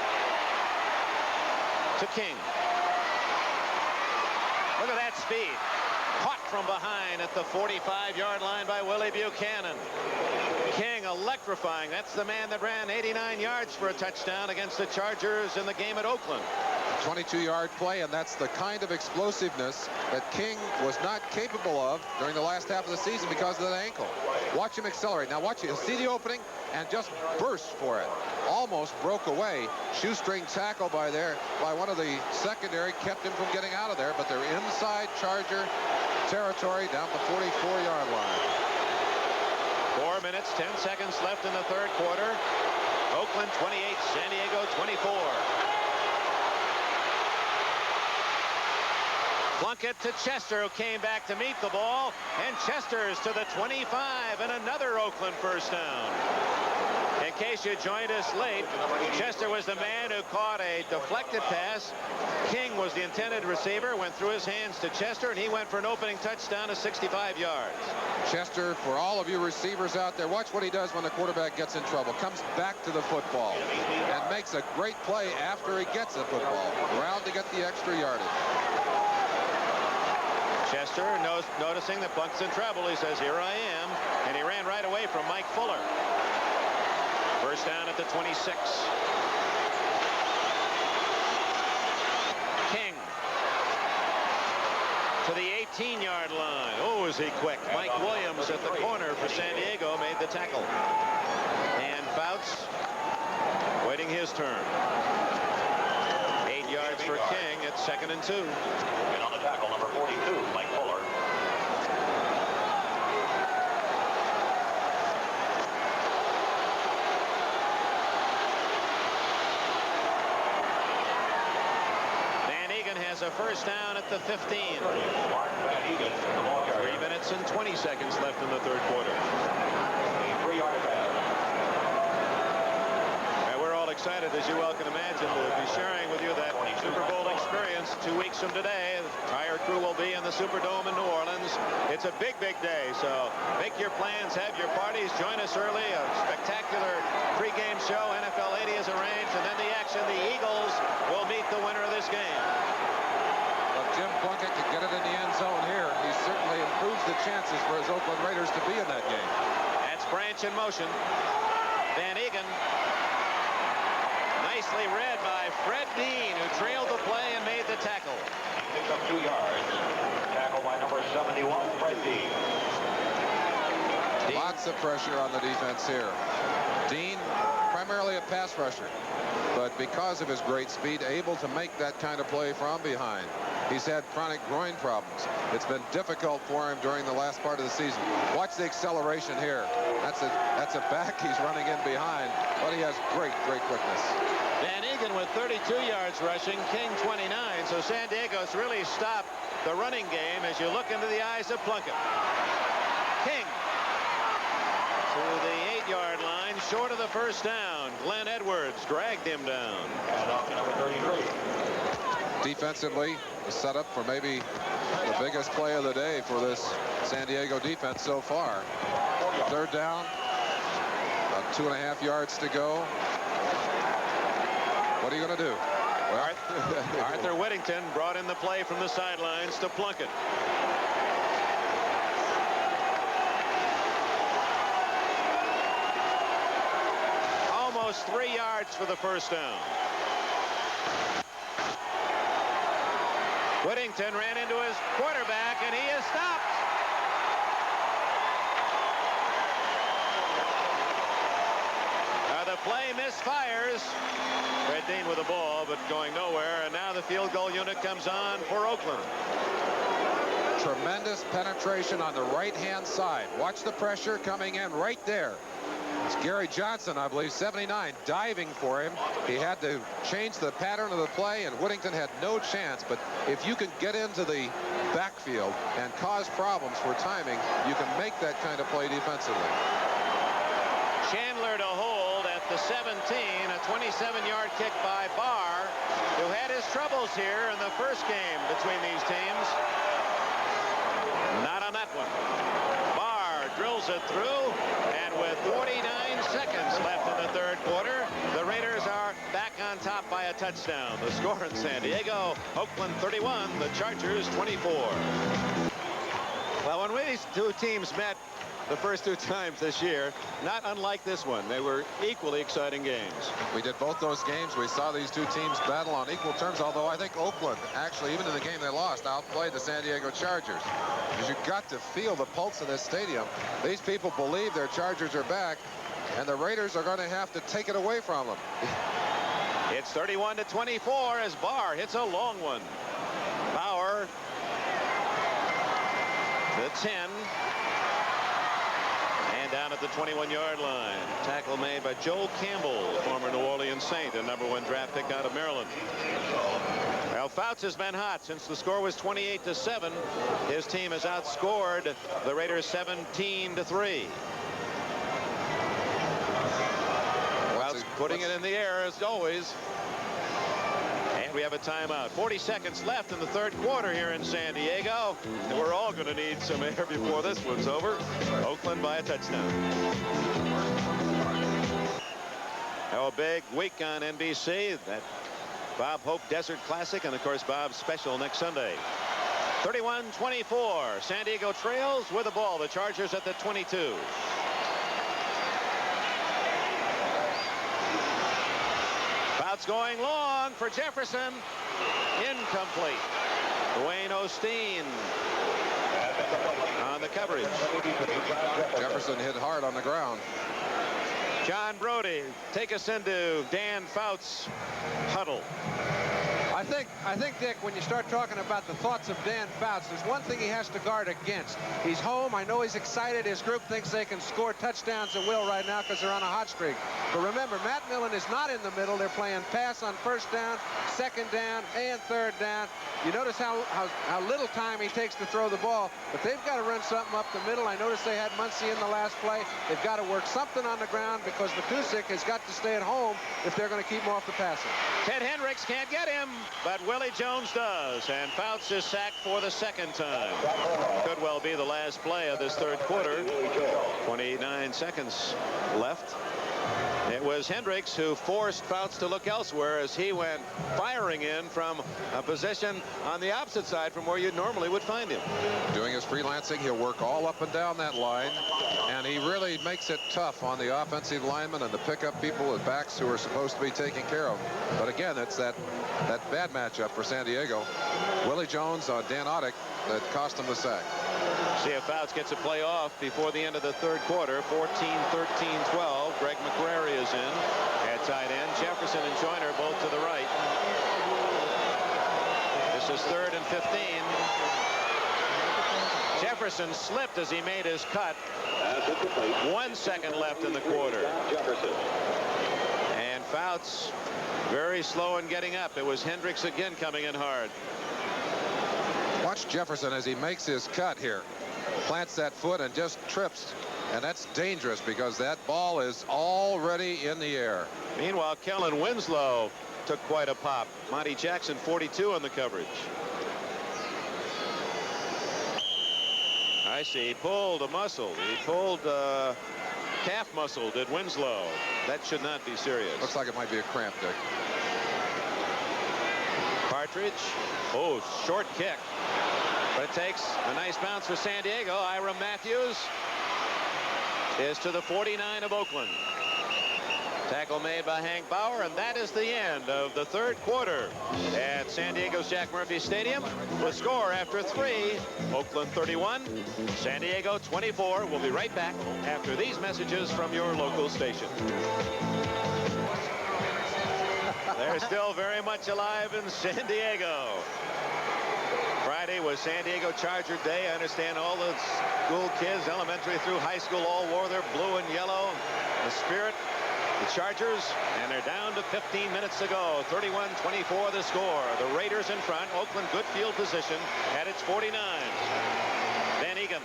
Speaker 3: to King. Look at that speed. Caught from behind at the 45-yard line by Willie Buchanan. King electrifying. That's the man that ran 89 yards for a touchdown against the Chargers in the game at Oakland.
Speaker 2: 22-yard play, and that's the kind of explosiveness that King was not capable of during the last half of the season because of that ankle. Watch him accelerate. Now watch it. See the opening and just burst for it. Almost broke away. Shoestring tackle by one of the secondary kept him from getting out of there, but they're inside Charger territory down the 44-yard line.
Speaker 3: 4 minutes, 10 seconds left in the third quarter. Oakland 28, San Diego 24. Plunkett to Chester, who came back to meet the ball, and Chester's to the 25, and another Oakland first down. In case you joined us late, Chester was the man who caught a deflected pass. King was the intended receiver, went through his hands to Chester, and he went for an opening touchdown of 65 yards.
Speaker 2: Chester, for all of you receivers out there, watch what he does when the quarterback gets in trouble. Comes back to the football and makes a great play after he gets the football. Around to get the extra yardage.
Speaker 3: Chester noticing that Plunk's in trouble. He says, "Here I am," and he ran right away from Mike Fuller. First down at the 26. King to the 18-yard line. Oh, is he quick. Mike Williams at the corner for San Diego made the tackle. And Fouts waiting his turn. 8 yards for King at 2nd and 2.
Speaker 8: And on the tackle, number 42, Mike Fuller.
Speaker 3: Has a first down at the 15. 3 minutes and 20 seconds left in the third quarter. And we're all excited, as you well can imagine, to be sharing with you that Super Bowl experience 2 weeks from today. The entire crew will be in the Superdome in New Orleans. It's a big, big day, so make your plans, have your parties, join us early. A spectacular pregame show. NFL 80 is arranged, and then the action. The Eagles will meet the winner of this game.
Speaker 2: Jim Plunkett can get it in the end zone here. He certainly improves the chances for his Oakland Raiders to be in that game.
Speaker 3: That's Branch in motion. Van Eegen. Nicely read by Fred Dean, who trailed the play and made the tackle.
Speaker 8: Picks up 2 yards. Tackle by number 71, Fred Dean.
Speaker 2: Lots of pressure on the defense here. Dean, primarily a pass rusher, but because of his great speed, able to make that kind of play from behind. He's had chronic groin problems. It's been difficult for him during the last part of the season. Watch the acceleration here. That's a back he's running in behind, but he has great quickness.
Speaker 3: Van Eegen with 32 yards rushing, King 29. So San Diego's really stopped the running game as you look into the eyes of Plunkett. King to the 8-yard line, short of the first down. Glenn Edwards dragged him down.
Speaker 8: And off to number 33.
Speaker 2: Defensively, the setup for maybe the biggest play of the day for this San Diego defense so far. Third down, about 2.5 yards to go. What are you going to do? Well,
Speaker 3: Arthur Whittington brought in the play from the sidelines to Plunkett. Almost 3 yards for the first down. Whittington ran into his quarterback, and he is stopped. The play misfires. Fred Dean with the ball, but going nowhere, and now the field goal unit comes on for Oakland.
Speaker 2: Tremendous penetration on the right-hand side. Watch the pressure coming in right there. It's Gary Johnson, I believe, 79, diving for him. He had to change the pattern of the play, and Whittington had no chance. But if you can get into the backfield and cause problems for timing, you can make that kind of play defensively.
Speaker 3: Chandler to hold at the 17, a 27-yard kick by Barr, who had his troubles here in the first game between these teams. Not on that one. Barr drills it through, and with 49 seconds left in the third quarter, the Raiders are back on top by a touchdown. The score in San Diego, Oakland 31, the Chargers 24. Well, when these two teams met the first 2 times this year, not unlike this one, they were equally exciting games.
Speaker 2: We did both those games. We saw these two teams battle on equal terms, although I think Oakland, actually, even in the game they lost, outplayed the San Diego Chargers. Because you've got to feel the pulse of this stadium. These people believe their Chargers are back, and the Raiders are going to have to take it away from them.
Speaker 3: It's 31-24 as Barr hits a long one. Bauer, the 10. Down at the 21-yard line. Tackle made by Joel Campbell, former New Orleans Saint, a #1 draft pick out of Maryland. Well, Fouts has been hot since the score was 28-7. His team has outscored the Raiders 17-3. Fouts putting it in the air as always. And we have a timeout. 40 seconds left in the third quarter here in San Diego. And we're all going to need some air before this one's over. Oakland by a touchdown. Now a big week on NBC. That Bob Hope Desert Classic, and of course Bob's special next Sunday. 31-24. San Diego trails with the ball. The Chargers at the 22. Fouts going long for Jefferson. Incomplete. Dwayne Osteen on the coverage.
Speaker 2: Jefferson hit hard on the ground.
Speaker 3: John Brody, take us into Dan Fouts' huddle.
Speaker 6: I think, Dick, when you start talking about the thoughts of Dan Fouts, there's one thing he has to guard against. He's home. I know he's excited. His group thinks they can score touchdowns at will right now because they're on a hot streak. But remember, Matt Millen is not in the middle. They're playing pass on first down, second down, and third down. You notice how little time he takes to throw the ball, but they've got to run something up the middle. I noticed they had Muncie in the last play. They've got to work something on the ground because Matusik has got to stay at home if they're going to keep him off the passing.
Speaker 3: Ted Hendricks can't get him, but Willie Jones does, and Fouts is sacked for the second time. Could well be the last play of this third quarter. 29 seconds left. It was Hendricks who forced Fouts to look elsewhere as he went firing in from a position on the opposite side from where you normally would find him.
Speaker 2: Doing his freelancing, he'll work all up and down that line, and he really makes it tough on the offensive linemen and the pickup people at backs who are supposed to be taken care of. But again, it's that bad matchup for San Diego. Willie Jones on Dan Audick that cost him the sack.
Speaker 3: See if Fouts gets a play off before the end of the third quarter. 14-13-12. Greg McCrary is in at tight end. Jefferson and Joyner both to the right. This is 3rd and 15. Jefferson slipped as he made his cut. 1 second left in the quarter. And Fouts very slow in getting up. It was Hendricks again coming in hard.
Speaker 2: Watch Jefferson as he makes his cut here. Plants that foot and just trips. And that's dangerous because that ball is already in the air.
Speaker 3: Meanwhile, Kellen Winslow took quite a pop. Monty Jackson, 42 on the coverage. I see. He pulled a muscle. He pulled calf muscle, did Winslow. That should not be serious.
Speaker 2: Looks like it might be a cramp, Dick.
Speaker 3: Partridge. Oh, short kick. But it takes a nice bounce for San Diego. Ira Matthews is to the 49 of Oakland. Tackle made by Hank Bauer, and that is the end of the third quarter at San Diego's Jack Murphy Stadium. The score after 3, Oakland 31, San Diego 24. We'll be right back after these messages from your local station. They're still very much alive in San Diego. Friday was San Diego Charger Day. I understand all the school kids, elementary through high school, all wore their blue and yellow. The spirit, the Chargers, and they're down to 15 minutes to go. 31-24 the score. The Raiders in front. Oakland good field position at its 49. Van Egan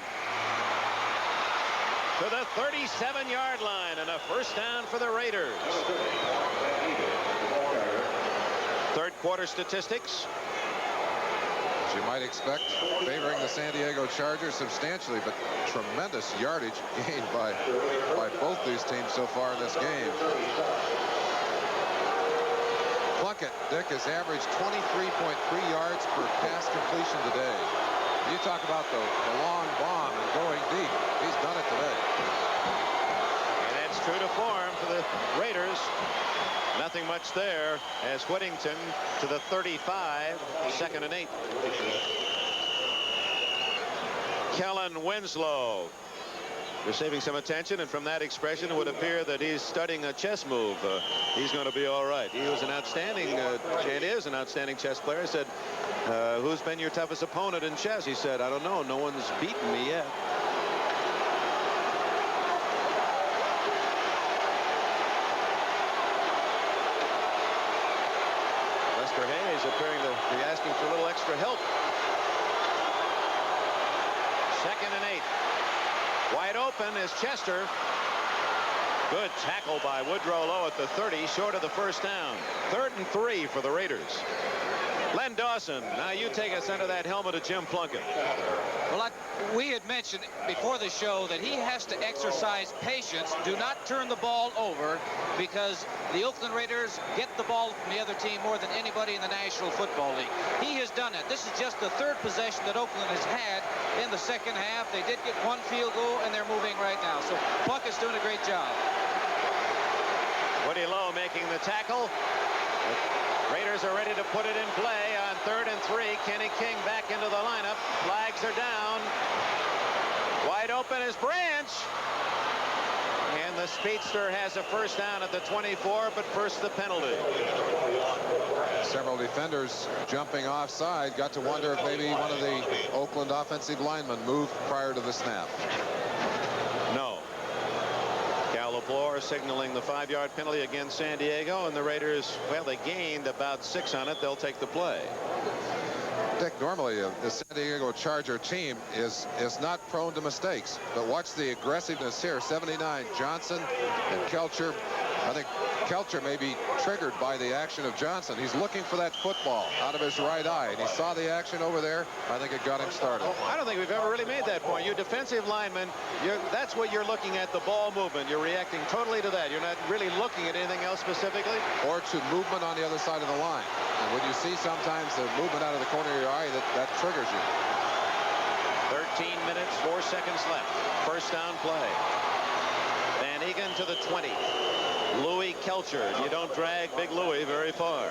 Speaker 3: to the 37-yard line, and a first down for the Raiders. Third quarter statistics.
Speaker 2: As you might expect, favoring the San Diego Chargers substantially, but tremendous yardage gained by both these teams so far in this game. Plunkett, Dick, has averaged 23.3 yards per pass completion today. You talk about the long bomb and going deep. He's done it today.
Speaker 3: And that's true to form for the Raiders. Nothing much there as Whittington to the 35, 2nd and 8. Kellen Winslow receiving some attention, and from that expression it would appear that he's studying a chess move. He's going to be all right. He was an outstanding and is an outstanding chess player. I said, who's been your toughest opponent in chess? He said, I don't know. No one's beaten me yet. Appearing to be asking for a little extra help. 2nd and 8. Wide open is Chester. Good tackle by Woodrow Lowe at the 30, short of the first down. 3rd and 3 for the Raiders. Len Dawson, now you take us under that helmet of Jim Plunkett.
Speaker 7: Well, we had mentioned before the show that he has to exercise patience. Do not turn the ball over, because the Oakland Raiders get the ball from the other team more than anybody in the National Football League. He has done it. This is just the 3rd possession that Oakland has had in the second half. They did get 1 field goal, and they're moving right now. So Plunkett's doing a great job.
Speaker 3: Woody Lowe making the tackle. Raiders are ready to put it in play on 3rd and 3. Kenny King back into the lineup. Flags are down. Wide open is Branch. And the speedster has a first down at the 24, but first the penalty.
Speaker 2: Several defenders jumping offside. Got to wonder if maybe one of the Oakland offensive linemen moved prior to the snap.
Speaker 3: No. Cal LaFleur signaling the 5-yard penalty against San Diego, and the Raiders, well, they gained about 6 on it. They'll take the play.
Speaker 2: Dick, normally the San Diego Charger team is not prone to mistakes, but watch the aggressiveness here. 79 Johnson and Kelcher. I think Kelcher may be triggered by the action of Johnson. He's looking for that football out of his right eye, and he saw the action over there. I think it got him started.
Speaker 3: I don't think we've ever really made that point. You defensive linemen, that's what you're looking at, the ball movement. You're reacting totally to that. You're not really looking at anything else specifically.
Speaker 2: Or to movement on the other side of the line. And when you see sometimes the movement out of the corner of your eye, that triggers you.
Speaker 3: 13 minutes, 4 seconds left. First down play. Van Egan to the 20. Louis Kelcher. You don't drag Big Louis very far.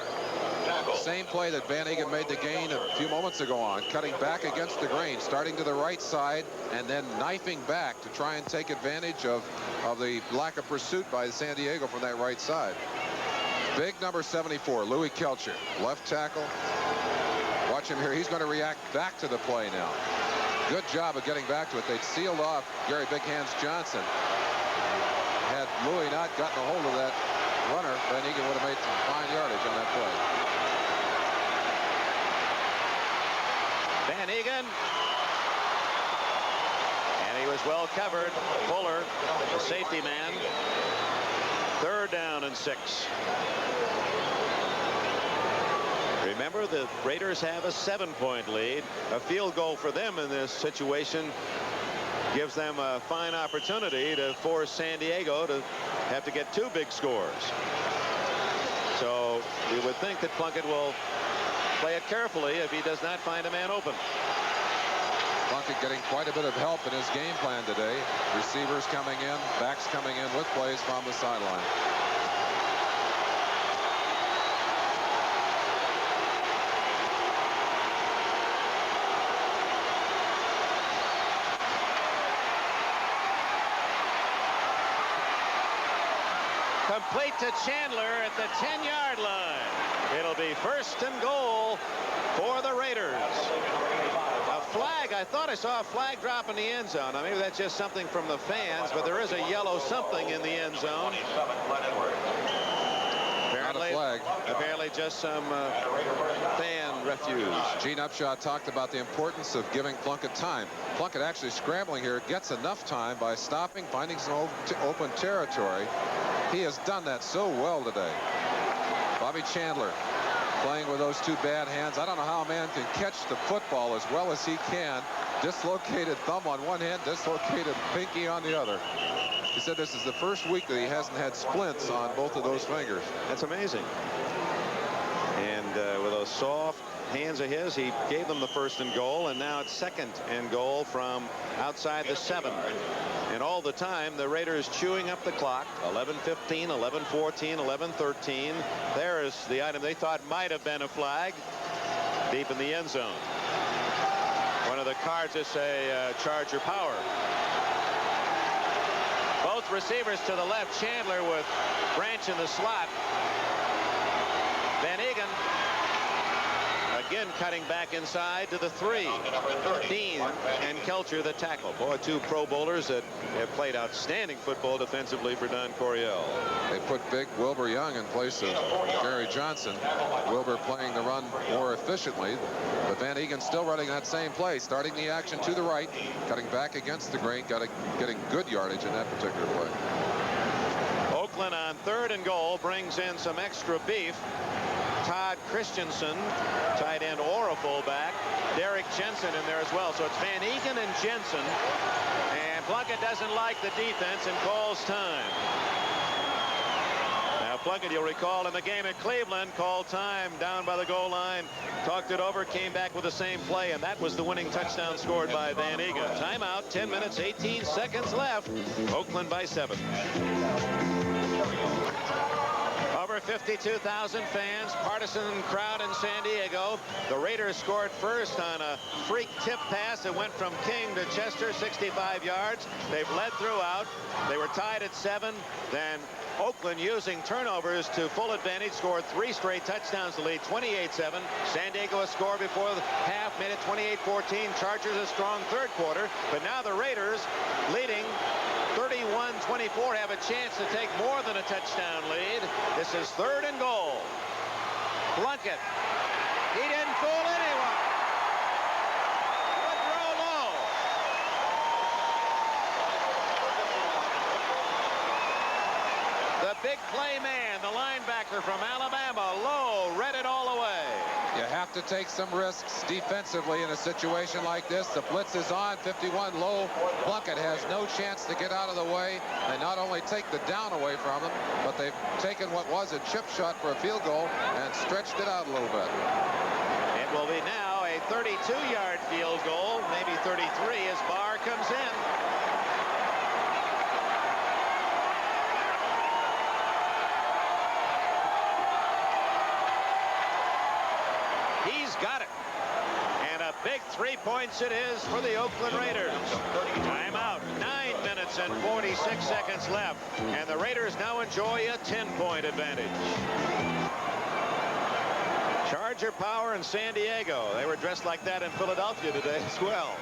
Speaker 2: Same play that Van Egan made the gain a few moments ago on, cutting back against the grain, starting to the right side and then knifing back to try and take advantage of the lack of pursuit by San Diego from that right side. Big number 74, Louis Kelcher, left tackle. Watch him here. He's going to react back to the play now. Good job of getting back to it. They'd sealed off Gary Big Hands Johnson. Had Louis not gotten a hold of that runner, Van Egan would have made some fine yardage on that play.
Speaker 3: Van Egan. And he was well covered. Fuller, the safety man. 3rd down and 6. Remember, the Raiders have a 7-point lead. A field goal for them in this situation gives them a fine opportunity to force San Diego to have to get 2 big scores. So we would think that Plunkett will play it carefully if he does not find a man open.
Speaker 2: Plunkett getting quite a bit of help in his game plan today. Receivers coming in, backs coming in with plays from the sideline.
Speaker 3: Complete to Chandler at the 10-yard line. It'll be 1st and goal for the Raiders. A flag. I thought I saw a flag drop in the end zone. Now, maybe that's just something from the fans, but there is a yellow something in the end zone.
Speaker 2: Not a flag.
Speaker 3: Apparently just some fan refuse.
Speaker 2: Gene Upshaw talked about the importance of giving Plunkett time. Plunkett actually scrambling here gets enough time by stopping, finding some open territory. He has done that so well today. Bobby Chandler playing with those two bad hands. I don't know how a man can catch the football as well as he can. Dislocated thumb on one hand, dislocated pinky on the other. He said this is the first week that he hasn't had splints on both of those fingers.
Speaker 3: That's amazing. And with those soft hands of his, he gave them the 1st and goal, and now it's 2nd and goal from outside the 7. And all the time, the Raiders chewing up the clock. 11:15, 11:14, 11:13. There is the item they thought might have been a flag deep in the end zone. One of the cards that say Charger power. Both receivers to the left. Chandler with Branch in the slot. Van Egan again cutting back inside to the 3. Dean and Kelcher the tackle. Boy, 2 Pro Bowlers that have played outstanding football defensively for Don Coryell.
Speaker 2: They put big Wilbur Young in place of Jerry Johnson. Wilbur playing the run more efficiently, but Van Egan still running that same play, starting the action to the right, cutting back against the grain, getting good yardage in that particular play.
Speaker 3: Oakland on 3rd and goal brings in some extra beef. Todd Christensen, tight end or a fullback. Derek Jensen in there as well. So it's Van Egan and Jensen. And Plunkett doesn't like the defense and calls time. Now Plunkett, you'll recall in the game at Cleveland, called time down by the goal line. Talked it over, came back with the same play, and that was the winning touchdown scored by Van Egan. Timeout, 10 minutes, 18 seconds left. Oakland by 7. Over 52,000 fans, partisan crowd in San Diego. The Raiders scored first on a freak tip pass that went from King to Chester, 65 yards. They've led throughout. They were tied at 7. Then Oakland, using turnovers to full advantage, scored 3 straight touchdowns to lead 28-7. San Diego a score before the half, made it 28-14. Chargers a strong 3rd quarter, but now the Raiders leading 31-24 have a chance to take more than a touchdown lead. This is 3rd and goal. Plunkett. He didn't fool anyone. Good throw low. The big play man, the linebacker from Alabama, Lowe, read it all away.
Speaker 2: You have to take some risks defensively in a situation like this. The blitz is on. 51 Low. Plunkett has no chance to get out of the way. They not only take the down away from them, but they've taken what was a chip shot for a field goal and stretched it out a little bit.
Speaker 3: It will be now a 32-yard field goal, maybe 33, as Barr comes in. Got it. And a big 3 points it is for the Oakland Raiders. Timeout. 9 minutes and 46 seconds left. And the Raiders now enjoy a 10-point advantage. Charger power in San Diego. They were dressed like that in Philadelphia today as well.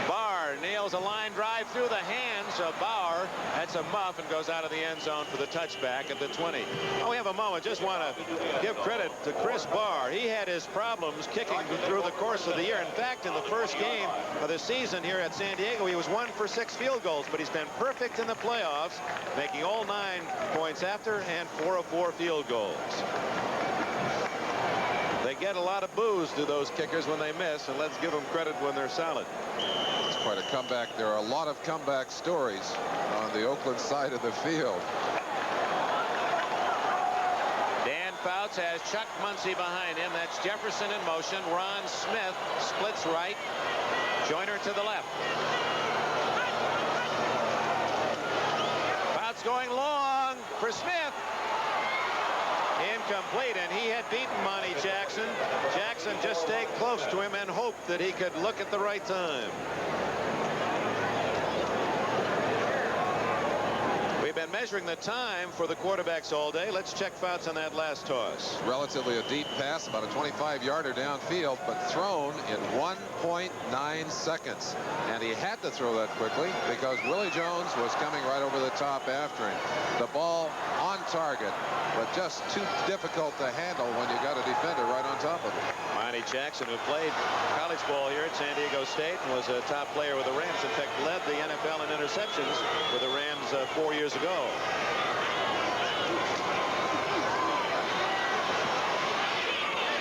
Speaker 3: Barr nails a line drive through the hands of Bauer. That's a muff and goes out of the end zone for the touchback at the 20. Oh, we have a moment. Just want to give credit to Chris Barr. He had his problems kicking through the course of the year. In fact, in the first game of the season here at San Diego, he was 1 for 6 field goals, but he's been perfect in the playoffs, making all 9 points after and 4 of 4 field goals. They get a lot of boos to those kickers when they miss, and let's give them credit when they're solid.
Speaker 2: It's quite a comeback. There are a lot of comeback stories on the Oakland side of the field.
Speaker 3: Dan Fouts Fouts has Chuck Muncie behind him. That's Jefferson in motion. Ron Smith splits right. Joyner to the left. Fouts going long for Smith. Incomplete, and he had beaten Monty Jackson. Jackson just stayed close to him and hoped that he could look at the right time. We've been measuring the time for the quarterbacks all day. Let's check Fouts on that last toss.
Speaker 2: Relatively a deep pass, about a 25-yarder downfield, but thrown in 1.9 seconds. And he had to throw that quickly because Willie Jones was coming right over the top after him. The ball on target, but just too difficult to handle when you got a defender right on top of it.
Speaker 3: Monty Jackson, who played college ball here at San Diego State and was a top player with the Rams, in fact led the NFL in interceptions with the Rams 4 years ago.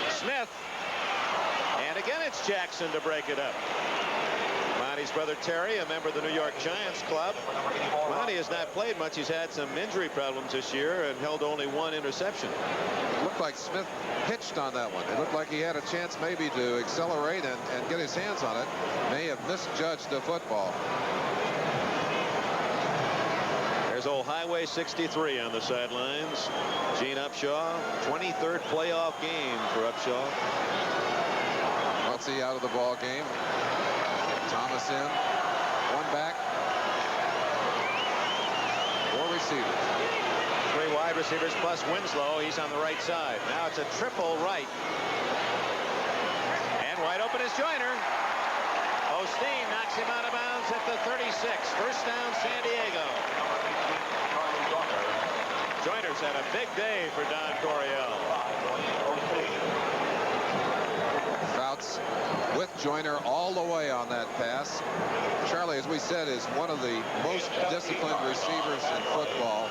Speaker 3: Smith, and again it's Jackson to break it up. Monty's brother Terry, a member of the New York Giants club. Monty has not played much. He's had some injury problems this year and held only 1 interception.
Speaker 2: It looked like Smith pitched on that one. It looked like he had a chance maybe to accelerate and get his hands on it. May have misjudged the football.
Speaker 3: There's old Highway 63 on the sidelines. Gene Upshaw, 23rd playoff game for Upshaw.
Speaker 2: Muncie out of the ball game. Thomas in. 1 back. 4 receivers.
Speaker 3: 3 wide receivers plus Winslow. He's on the right side. Now it's a triple right. And wide open is Joyner. Osteen knocks him out of bounds at the 36. First down, San Diego. Joyner's had a big day for Don Coryell.
Speaker 2: Fouts with Joyner all the way on that pass. Charlie, as we said, is one of the most disciplined receivers in football.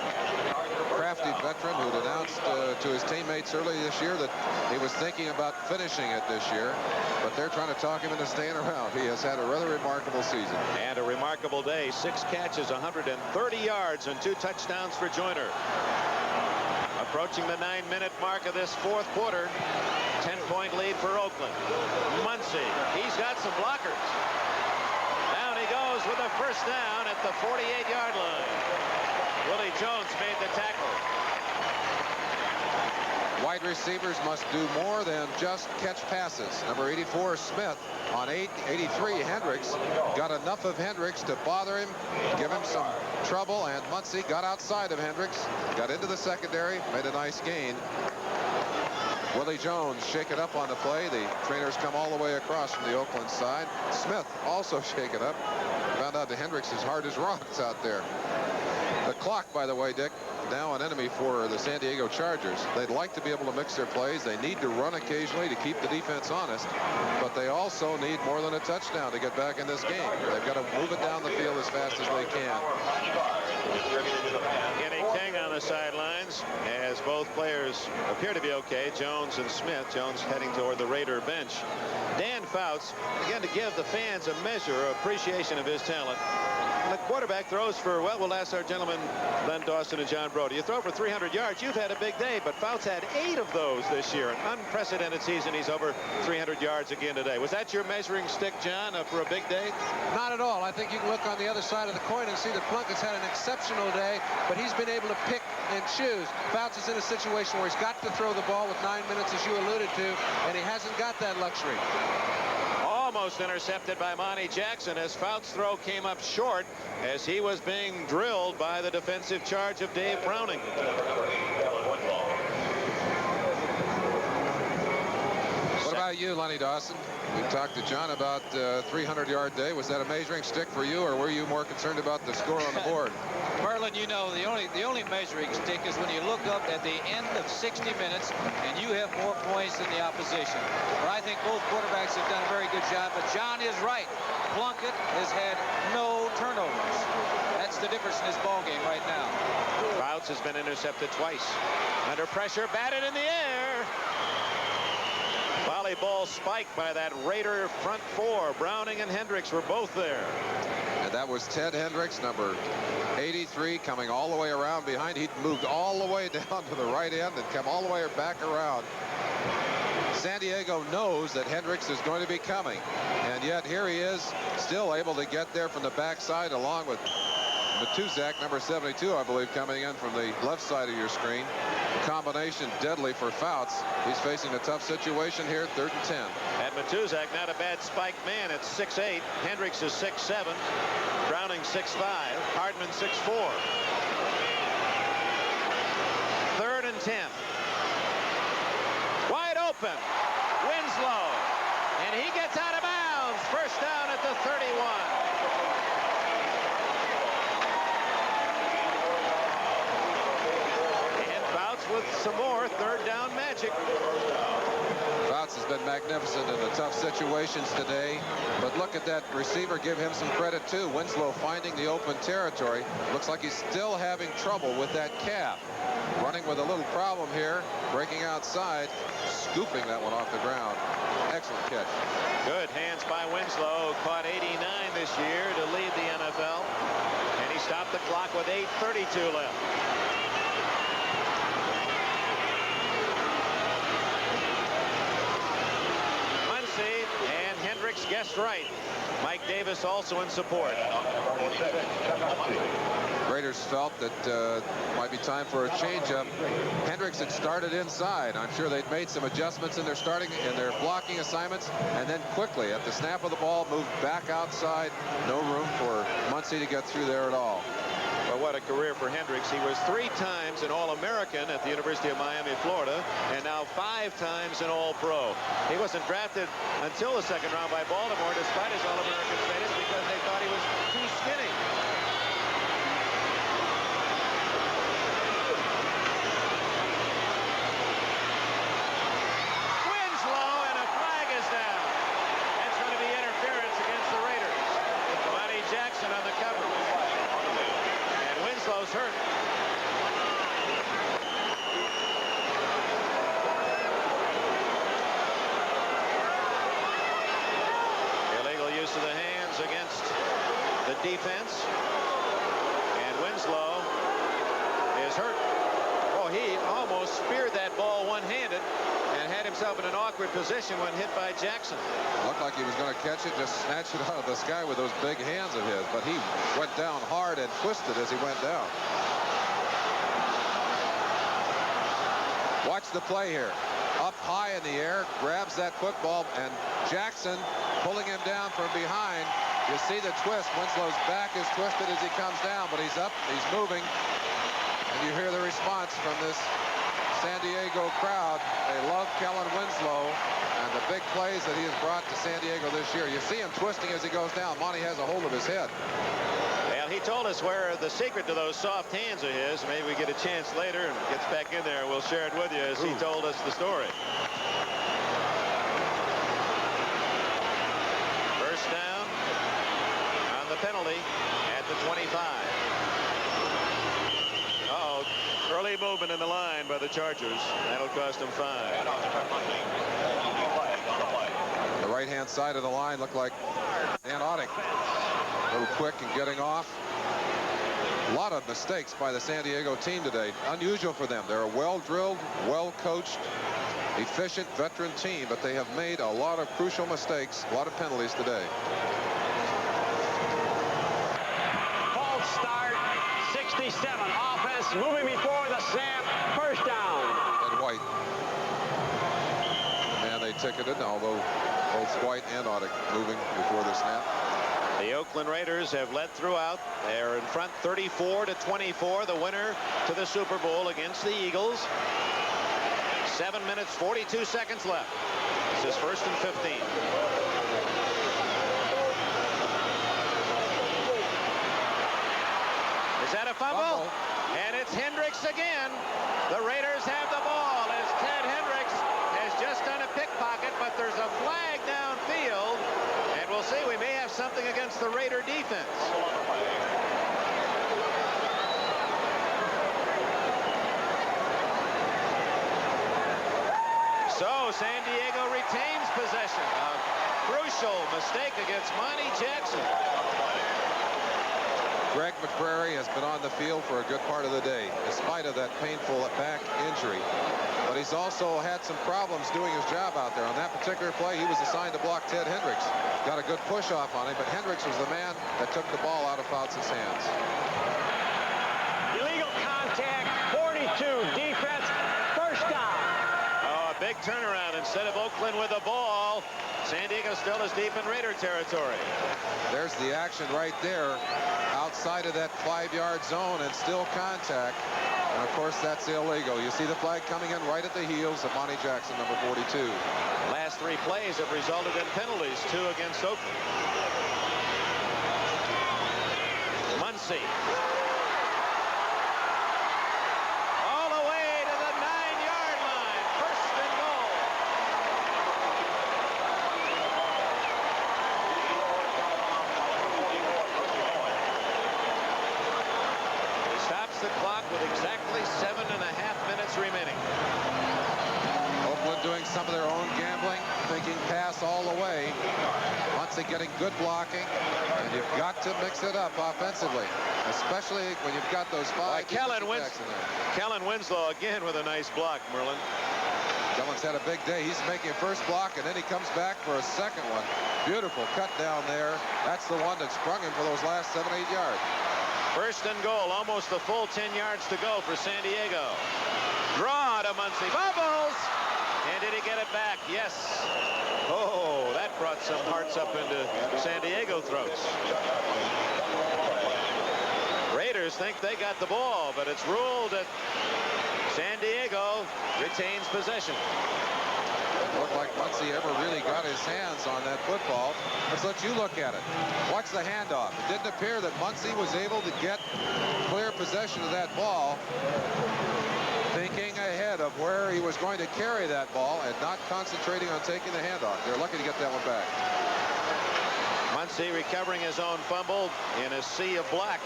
Speaker 2: Crafty veteran who'd announced to his teammates early this year that he was thinking about finishing it this year, but they're trying to talk him into staying around. He has had a rather remarkable season.
Speaker 3: And a remarkable day. 6 catches, 130 yards, and 2 touchdowns for Joyner. Approaching the 9-minute mark of this 4th quarter. 10-point lead for Oakland. Muncie, he's got some blockers. Down he goes with a first down at the 48-yard line. Willie Jones made the tackle.
Speaker 2: Wide receivers must do more than just catch passes. Number 84, Smith, on 83, Hendricks, got enough of Hendricks to bother him, give him some trouble, and Muncie got outside of Hendricks, got into the secondary, made a nice gain. Willie Jones shaken up on the play. The trainers come all the way across from the Oakland side. Smith also shaken up. Found out that Hendricks is hard as rocks out there. The clock, by the way, Dick, now an enemy for the San Diego Chargers. They'd like to be able to mix their plays. They need to run occasionally to keep the defense honest, but they also need more than a touchdown to get back in this game. They've got to move it down the field as fast as they can.
Speaker 3: Kenny King on the sidelines as both players appear to be okay. Jones and Smith. Jones heading toward the Raider bench. Dan Fouts, again, to give the fans a measure of appreciation of his talent. And the quarterback throws for, well, we'll ask our gentlemen, Len Dawson and John Brody. You throw for 300 yards, you've had a big day, but Fouts had 8 of those this year. An unprecedented season. He's over 300 yards again today. Was that your measuring stick, John, for a big day?
Speaker 6: Not at all. I think you can look on the other side of the coin and see that Plunkett's had an exceptional day, but he's been able to pick and choose. Fouts is in a situation where he's got to throw the ball with 9 minutes, as you alluded to, and he hasn't got that luxury.
Speaker 3: Almost intercepted by Monty Jackson as Fouts' throw came up short as he was being drilled by the defensive charge of Dave Browning.
Speaker 2: What about you, Lenny Dawson? We talked to John about 300-yard day. Was that a measuring stick for you, or were you more concerned about the score on the board?
Speaker 7: Merlin, you know, the only measuring stick is when you look up at the end of 60 minutes and you have more points than the opposition. But I think both quarterbacks have done a very good job. But John is right. Plunkett has had no turnovers. That's the difference in this ball game right now.
Speaker 3: Fouts has been intercepted twice. Under pressure, batted in the air. Volleyball spiked by that Raider front 4. Browning and Hendricks were both there.
Speaker 2: And that That was Ted Hendricks, number 83, coming all the way around behind. He'd moved all the way down to the right end and come all the way back around. San Diego knows that Hendricks is going to be coming, and yet here he is, still able to get there from the backside, along with Matuzak, number 72, I believe, coming in from the left side of your screen. The combination deadly for Fouts. He's facing a tough situation here, 3rd and 10.
Speaker 3: And Matuzak, not a bad spike man at 6'8". Hendricks is 6'7". Browning 6'5". Hardman 6'4". 3rd and 10. Wide open. Winslow. And he gets out of bounds. First down at the 31. With some more 3rd down magic.
Speaker 2: Fouts has been magnificent in the tough situations today, but look at that receiver. Give him some credit too. Winslow finding the open territory. Looks like he's still having trouble with that calf. Running with a little problem here, breaking outside, scooping that one off the ground. Excellent catch.
Speaker 3: Good hands by Winslow, caught 89 this year to lead the NFL, and he stopped the clock with 8:32 left. And Hendricks guessed right. Mike Davis also in support.
Speaker 2: Raiders felt that might be time for a changeup. Hendricks had started inside. I'm sure they'd made some adjustments in their blocking assignments, and then quickly at the snap of the ball moved back outside. No room for Muncie to get through there at all.
Speaker 3: Well, what a career for Hendricks. He was 3 times an All-American at the University of Miami, Florida, and now 5 times an All-Pro. He wasn't drafted until the 2nd round by Baltimore, despite his All-American status, because they thought he was too skinny. Winslow, and a flag is down. That's going to be interference against the Raiders. Monty Jackson on the cover. Winslow's hurt. Illegal use of the hands against the defense. And Winslow is hurt. Oh, he almost speared that ball one-handed and had himself in an awkward position when hit by Jackson.
Speaker 2: Looked like he was going to catch it, just snatch it out of the sky with those big hands of his, but he went down hard and twisted as he went down. Watch the play here. Up high in the air, grabs that football, and Jackson pulling him down from behind. You see the twist. Winslow's back is twisted as he comes down, but he's up, he's moving. And you hear the response from this San Diego crowd. They love Kellen Winslow and the big plays that he has brought to San Diego this year. You see him twisting as he goes down. Monty has a hold of his head.
Speaker 3: Well, he told us where the secret to those soft hands are his. Maybe we get a chance later and gets back in there. We'll share it with you as he told us the story. First down on the penalty at the 25. Uh-oh. Early movement in the line by the Chargers. That'll cost them 5.
Speaker 2: The right-hand side of the line looked like Anodic. A little quick and getting off. A lot of mistakes by the San Diego team today. Unusual for them. They're a well-drilled, well-coached, efficient veteran team, but they have made a lot of crucial mistakes, a lot of penalties today.
Speaker 8: False start, 67. Offense moving before the snap. First down.
Speaker 2: And White. And they ticketed, although both White and Audick moving before the snap.
Speaker 3: The Oakland Raiders have led throughout. They're in front 34-24, the winner to the Super Bowl against the Eagles. 7 minutes, 42 seconds left. This is 1st and 15. Is that a fumble? And it's Hendricks again. The Raiders have the ball as Ted Hendricks has just done a pickpocket, but there's a flag downfield. And we'll see, we may have something against the Raider defense. So San Diego retains possession. A crucial mistake against Monty Jackson.
Speaker 2: Greg McCrary has been on the field for a good part of the day, in spite of that painful back injury. But he's also had some problems doing his job out there. On that particular play, he was assigned to block Ted Hendricks. Got a good push off on him, but Hendricks was the man that took the ball out of Fouts' hands.
Speaker 8: Illegal contact, 42, defense, first down.
Speaker 3: Oh, a big turnaround. Instead of Oakland with the ball, San Diego still is deep in Raider territory.
Speaker 2: There's the action right there, outside of that 5-yard zone, and still contact. And of course, that's illegal. You see the flag coming in right at the heels of Monty Jackson, number 42.
Speaker 3: Last 3 plays have resulted in penalties, 2 against Oakland. Muncy. All the way to the 9-yard line. First and goal. He stops the clock with exactly 7.5 minutes remaining.
Speaker 2: Oakland doing some of their own gambling, thinking pass all the way. Muncy getting good blocking, and you've got to mix it up offensively, especially when you've got those 5
Speaker 3: Kellen
Speaker 2: backs in there.
Speaker 3: Kellen Winslow again with a nice block, Merlin.
Speaker 2: Kellen's had a big day. He's making a first block, and then he comes back for a second one. Beautiful cut down there. That's the one that sprung him for those last 7-8 yards.
Speaker 3: First and goal, almost a full 10 yards to go for San Diego. Draw to Muncy. Bubbles! And did he get it back? Yes. Oh, that brought some hearts up into San Diego throats. Raiders think they got the ball, but it's ruled that San Diego retains possession.
Speaker 2: It looked like Muncy ever really got his hands on that football. Let's let you look at it. Watch the handoff. It didn't appear that Muncy was able to get clear possession of that ball, thinking ahead of where he was going to carry that ball and not concentrating on taking the handoff. They're lucky to get that one back.
Speaker 3: Muncy recovering his own fumble in a sea of black.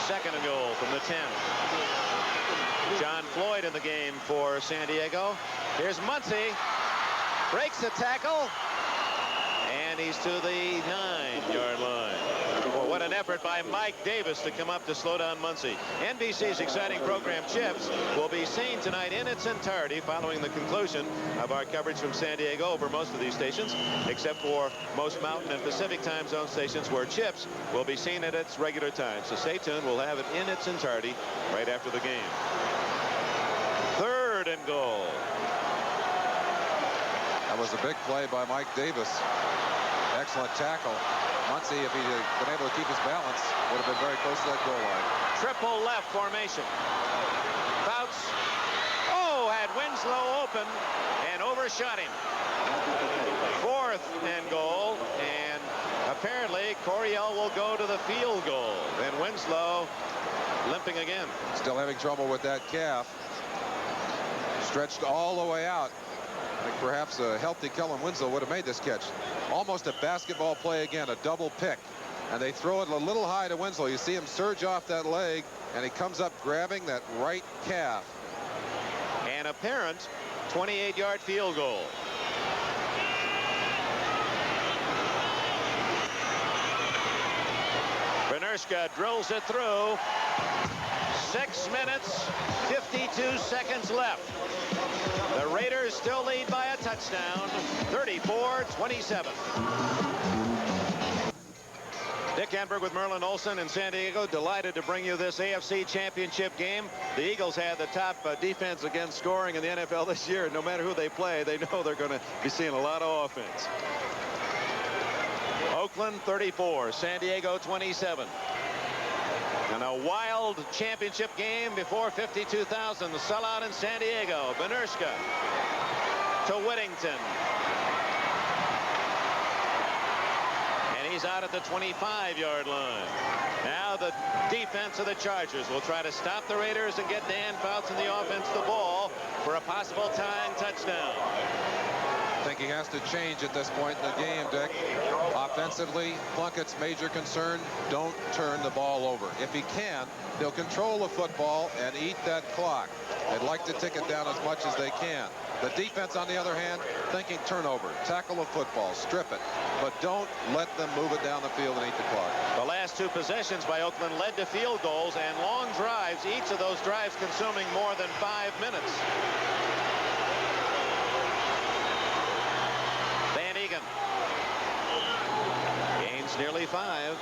Speaker 3: Second and goal from the 10. John Floyd in the game for San Diego. Here's Muncy. Breaks the tackle. And he's to the 9-yard line. Well, what an effort by Mike Davis to come up to slow down Muncy. NBC's exciting program, Chips, will be seen tonight in its entirety following the conclusion of our coverage from San Diego over most of these stations, except for most Mountain and Pacific time zone stations where Chips will be seen at its regular time. So stay tuned. We'll have it in its entirety right after the game. Third and goal.
Speaker 2: That was a big play by Mike Davis. Excellent tackle. Muncy, if he'd been able to keep his balance, would have been very close to that goal line.
Speaker 3: Triple left formation. Fouts. Oh, had Winslow open and overshot him. Fourth and goal, and apparently Coryell will go to the field goal. And Winslow limping again.
Speaker 2: Still having trouble with that calf. Stretched all the way out. I think perhaps a healthy Kellen Winslow would have made this catch. Almost a basketball play again, a double pick. And they throw it a little high to Winslow. You see him surge off that leg, and he comes up grabbing that right calf.
Speaker 3: An apparent 28-yard field goal. Benerska drills it through. 6 minutes, 52 seconds left. The Raiders still lead by a touchdown, 34-27. Dick Enberg with Merlin Olsen in San Diego, delighted to bring you this AFC Championship game. The Eagles had the top defense against scoring in the NFL this year. No matter who they play, they know they're going to be seeing a lot of offense. Oakland 34, San Diego 27. And a wild championship game before 52,000. The sellout in San Diego. Benerska to Whittington. And he's out at the 25-yard line. Now the defense of the Chargers will try to stop the Raiders and get Dan Fouts in the offense the ball for a possible tying touchdown.
Speaker 2: I think he has to change at this point in the game, Dick. Offensively, Plunkett's major concern, don't turn the ball over. If he can, they'll control the football and eat that clock. They'd like to tick it down as much as they can. The defense, on the other hand, thinking turnover, tackle the football, strip it, but don't let them move it down the field and eat the clock.
Speaker 3: The last two possessions by Oakland led to field goals and long drives, each of those drives consuming more than 5 minutes. Van Egan gains nearly 5.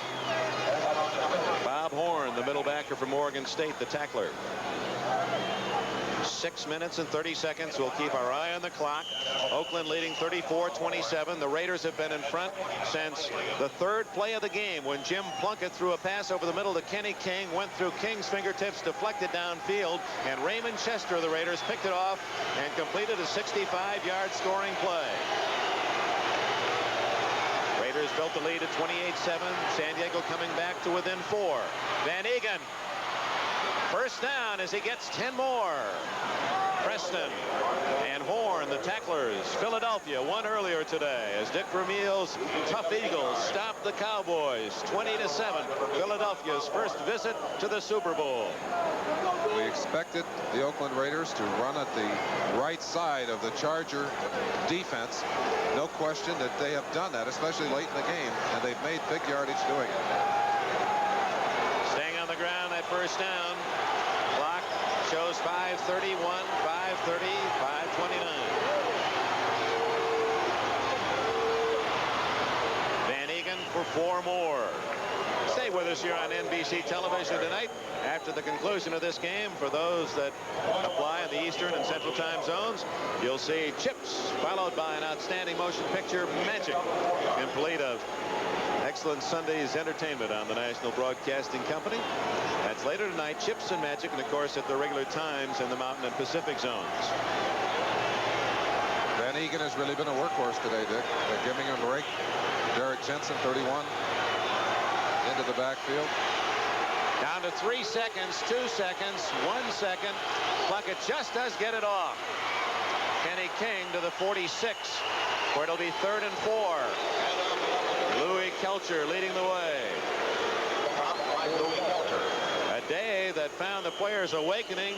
Speaker 3: Bob Horn, the middle backer from Oregon State, the tackler. 6 minutes and 30 seconds. We'll keep our eye on the clock. Oakland leading 34-27. The Raiders have been in front since the third play of the game when Jim Plunkett threw a pass over the middle to Kenny King, went through King's fingertips, deflected downfield, and Raymond Chester of the Raiders picked it off and completed a 65-yard scoring play. Raiders built the lead at 28-7. San Diego coming back to within 4. Van Egan. First down as he gets 10 more. Preston and Horn, the tacklers. Philadelphia won earlier today as Dick Vermeil's tough Eagles stopped the Cowboys 20-7. Philadelphia's first visit to the Super Bowl.
Speaker 2: We expected the Oakland Raiders to run at the right side of the Charger defense. No question that they have done that, especially late in the game, and they've made big yardage doing it.
Speaker 3: Staying on the ground, that first down. Clock shows 5:31, 5:30, 5:29. Van Egan for 4 more. Stay with us here on NBC television tonight. After the conclusion of this game, for those that apply in the Eastern and Central time zones, you'll see Chips, followed by an outstanding motion picture, Magic, complete of excellent Sunday's entertainment on the National Broadcasting Company. That's later tonight, Chips and Magic, and of course at the regular times in the Mountain and Pacific zones.
Speaker 2: Van Egan has really been a workhorse today, Dick. They're giving him a break. Derek Jensen, 31, into the backfield.
Speaker 3: Down to 3 seconds, 2 seconds, 1 second. Plunkett just does get it off. Kenny King to the 46, where it'll be 3rd and 4. Louis Kelcher leading the way. A day that found the players awakening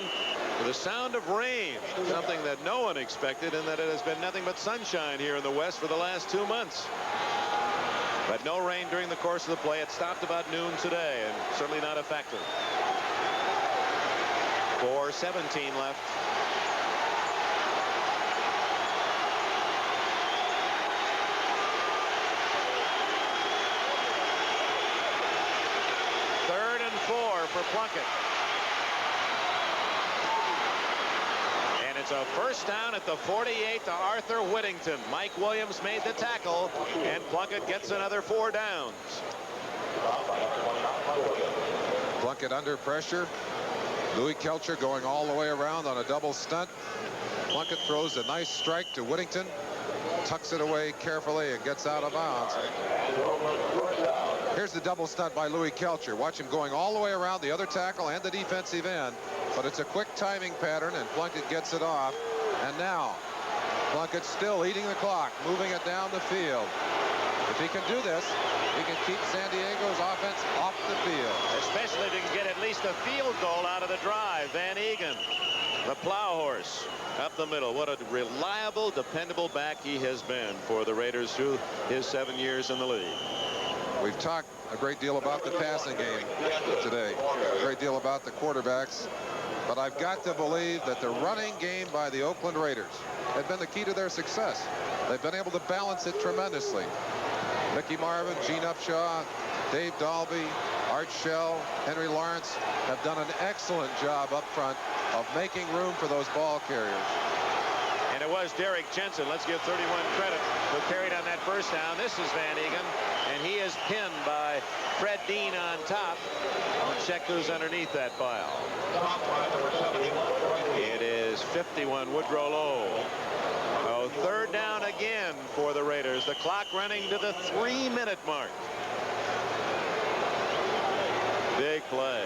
Speaker 3: to the sound of rain, something that no one expected, in that it has been nothing but sunshine here in the West for the last 2 months. But no rain during the course of the play. It stopped about noon today, and certainly not a factor. 4:17 left. Third and 4 for Plunkett. And it's a first down at the 48 to Arthur Whittington. Mike Williams made the tackle, and Plunkett gets another 4 downs.
Speaker 2: Plunkett under pressure. Louis Kelcher going all the way around on a double stunt. Plunkett throws a nice strike to Whittington, tucks it away carefully, and gets out of bounds. Here's the double stunt by Louis Kelcher. Watch him going all the way around the other tackle and the defensive end. But it's a quick timing pattern, and Plunkett gets it off. And now Plunkett still eating the clock, moving it down the field. If he can do this, he can keep San Diego's offense off the field.
Speaker 3: Especially if he can get at least a field goal out of the drive. Van Egan, the plow horse, up the middle. What a reliable, dependable back he has been for the Raiders through his 7 years in the league.
Speaker 2: We've talked a great deal about the passing game today, a great deal about the quarterbacks, but I've got to believe that the running game by the Oakland Raiders has been the key to their success. They've been able to balance it tremendously. Mickey Marvin, Gene Upshaw, Dave Dalby, Art Shell, Henry Lawrence have done an excellent job up front of making room for those ball carriers.
Speaker 3: And it was Derek Jensen, let's give 31 credit, who carried on that first down. This is Van Egan, and he is pinned by Fred Dean on top. We'll check who's underneath that pile. It is 51 Woodrow Lowe. Oh, 3rd down again for the Raiders. The clock running to the 3-minute mark. Big play.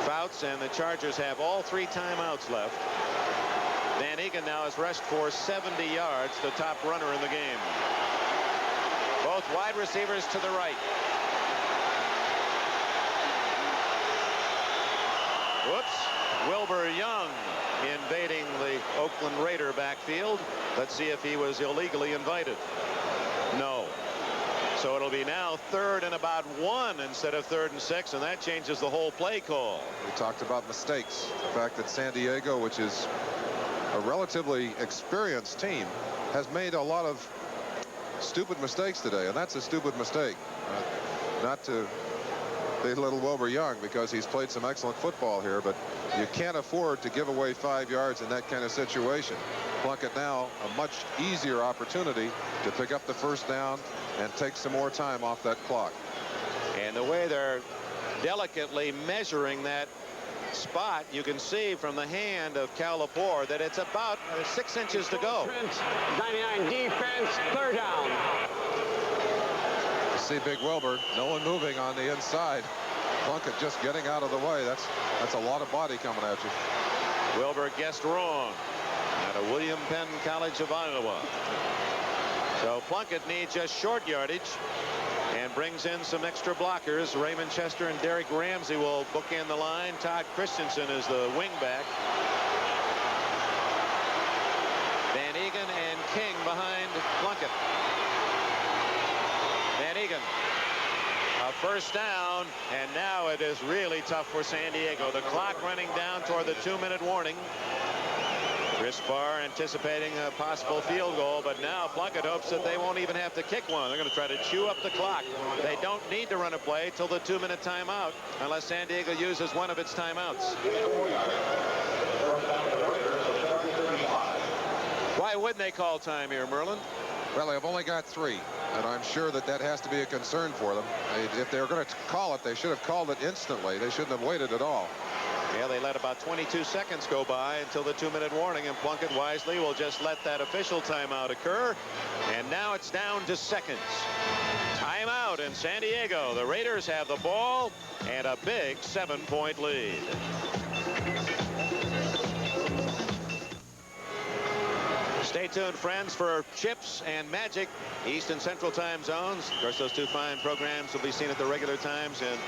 Speaker 3: Fouts and the Chargers have all 3 timeouts left. Van Egan now has rushed for 70 yards, the top runner in the game. Both wide receivers to the right. Whoops. Wilbur Young invading the Oakland Raider backfield. Let's see if he was illegally invited. No. So it'll be now 3rd and about 1 instead of 3rd and 6, and that changes the whole play call.
Speaker 2: We talked about mistakes. The fact that San Diego, which is a relatively experienced team, has made a lot of stupid mistakes today, and that's a stupid mistake. Not to belittle Wilbur Young, because he's played some excellent football here, but you can't afford to give away 5 yards in that kind of situation. Plunkett now a much easier opportunity to pick up the first down and take some more time off that clock.
Speaker 3: And the way they're delicately measuring that spot, you can see from the hand of Cal Lepore that it's about 6 inches to go.
Speaker 8: 99 defense, 3rd down.
Speaker 2: You see Big Wilbur, no one moving on the inside. Plunkett just getting out of the way. That's a lot of body coming at you.
Speaker 3: Wilbur guessed wrong at a William Penn College of Iowa. So Plunkett needs just short yardage and brings in some extra blockers. Raymond Chester and Derek Ramsey will bookend the line. Todd Christensen is the wingback. Van Egan and King behind Plunkett. Van Egan, a first down, and now it is really tough for San Diego. The clock running down toward the 2-minute warning. Chris Barr anticipating a possible field goal, but now Plunkett hopes that they won't even have to kick one. They're going to try to chew up the clock. They don't need to run a play till the 2-minute timeout, unless San Diego uses one of its timeouts. Why wouldn't they call time here, Merlin?
Speaker 2: Well, they've only got 3, and I'm sure that that has to be a concern for them. If they were going to call it, they should have called it instantly. They shouldn't have waited at all.
Speaker 3: Yeah, they let about 22 seconds go by until the 2-minute warning, and Plunkett wisely will just let that official timeout occur. And now it's down to seconds. Timeout in San Diego. The Raiders have the ball and a big 7-point lead. Stay tuned, friends, for Chips and Magic, East and Central time zones. Of course, those two fine programs will be seen at the regular times in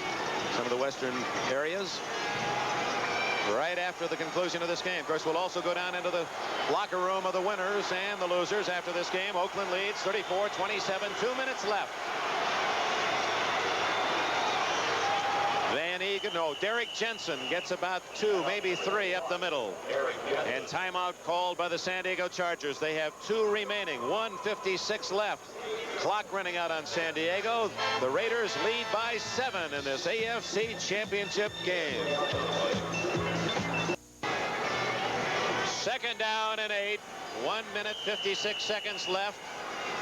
Speaker 3: some of the western areas right after the conclusion of this game. Of course, we'll also go down into the locker room of the winners and the losers after this game. Oakland leads 34-27, 2 minutes left. Van Egan, no, Derek Jensen gets about 2, maybe 3 up the middle. And timeout called by the San Diego Chargers. They have 2 remaining, 1:56 left. Clock running out on San Diego. The Raiders lead by 7 in this AFC Championship game. 2nd down and 8, 1 minute 56 seconds left.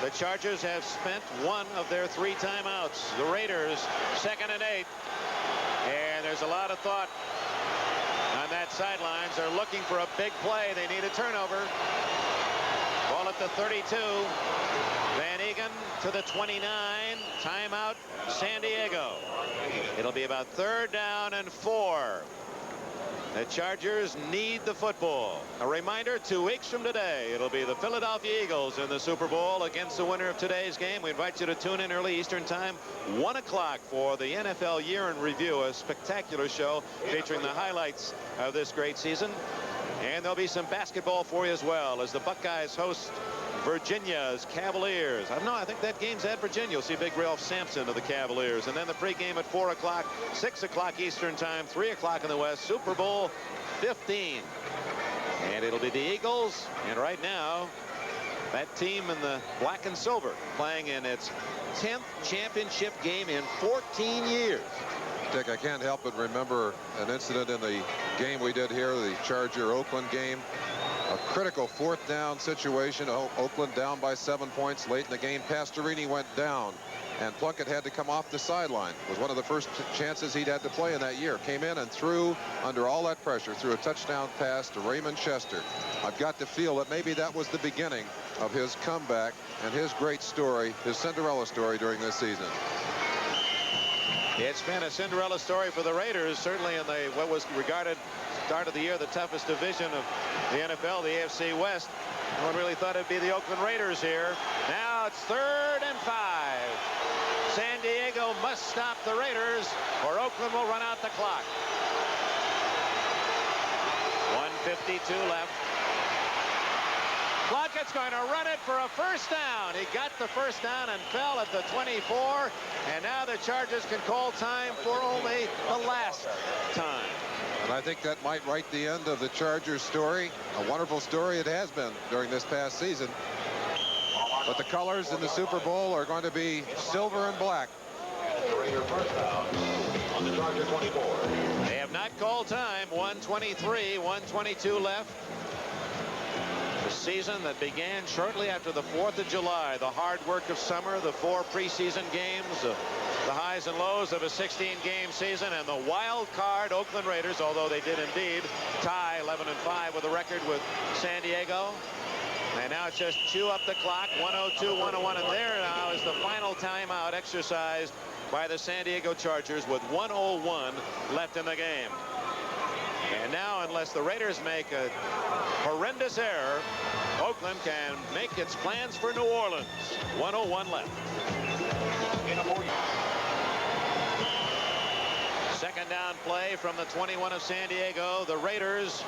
Speaker 3: The Chargers have spent 1 of their 3 timeouts. The Raiders 2nd and 8. And there's a lot of thought on that sidelines. They're looking for a big play. They need a turnover. Ball at the 32. Van Egan to the 29. Timeout, San Diego. It'll be about 3rd down and 4. The Chargers need the football. A reminder, 2 weeks from today, it'll be the Philadelphia Eagles in the Super Bowl against the winner of today's game. We invite you to tune in early Eastern time, 1 o'clock for the NFL Year in Review, a spectacular show featuring the highlights of this great season. And there'll be some basketball for you as well as the Buckeyes host Virginia's Cavaliers. I think that game's at Virginia. You'll see big Ralph Sampson of the Cavaliers. And then the pregame at 4 o'clock, 6 o'clock Eastern time, 3 o'clock in the West, Super Bowl 15. And it'll be the Eagles. And right now, that team in the black and silver playing in its 10th championship game in 14 years.
Speaker 2: Dick, I can't help but remember an incident in the game we did here, the Charger-Oakland game. A critical 4th down situation. Oakland down by 7 points late in the game. Pastorini went down, and Plunkett had to come off the sideline. It was one of the first chances he'd had to play in that year. Came in and threw, under all that pressure, threw a touchdown pass to Raymond Chester. I've got to feel that maybe that was the beginning of his comeback and his great story, his Cinderella story during this season.
Speaker 3: It's been a Cinderella story for the Raiders, certainly in the what was regarded start of the year the toughest division of the NFL, the AFC West. No one really thought it'd be the Oakland Raiders here. Now it's 3rd and 5. San Diego must stop the Raiders or Oakland will run out the clock. 1:52 left. Plunkett's going to run it for a first down. He got the first down and fell at the 24. And now the Chargers can call time for only the last time.
Speaker 2: And I think that might write the end of the Chargers story. A wonderful story it has been during this past season. But the colors in the Super Bowl are going to be silver and black.
Speaker 3: They have not called time. 1:23, 1:22 left. The season that began shortly after the 4th of July. The hard work of summer, the 4 preseason games, the highs and lows of a 16-game season, and the wild card Oakland Raiders, although they did indeed tie 11-5 with a record with San Diego. And now it's just chew up the clock. 1:02, 1:01, and there now is the final timeout exercised by the San Diego Chargers with 1:01 left in the game. And now, unless the Raiders make a horrendous error, Oakland can make its plans for New Orleans. 1:01 left. Second down play from the 21 of San Diego. The Raiders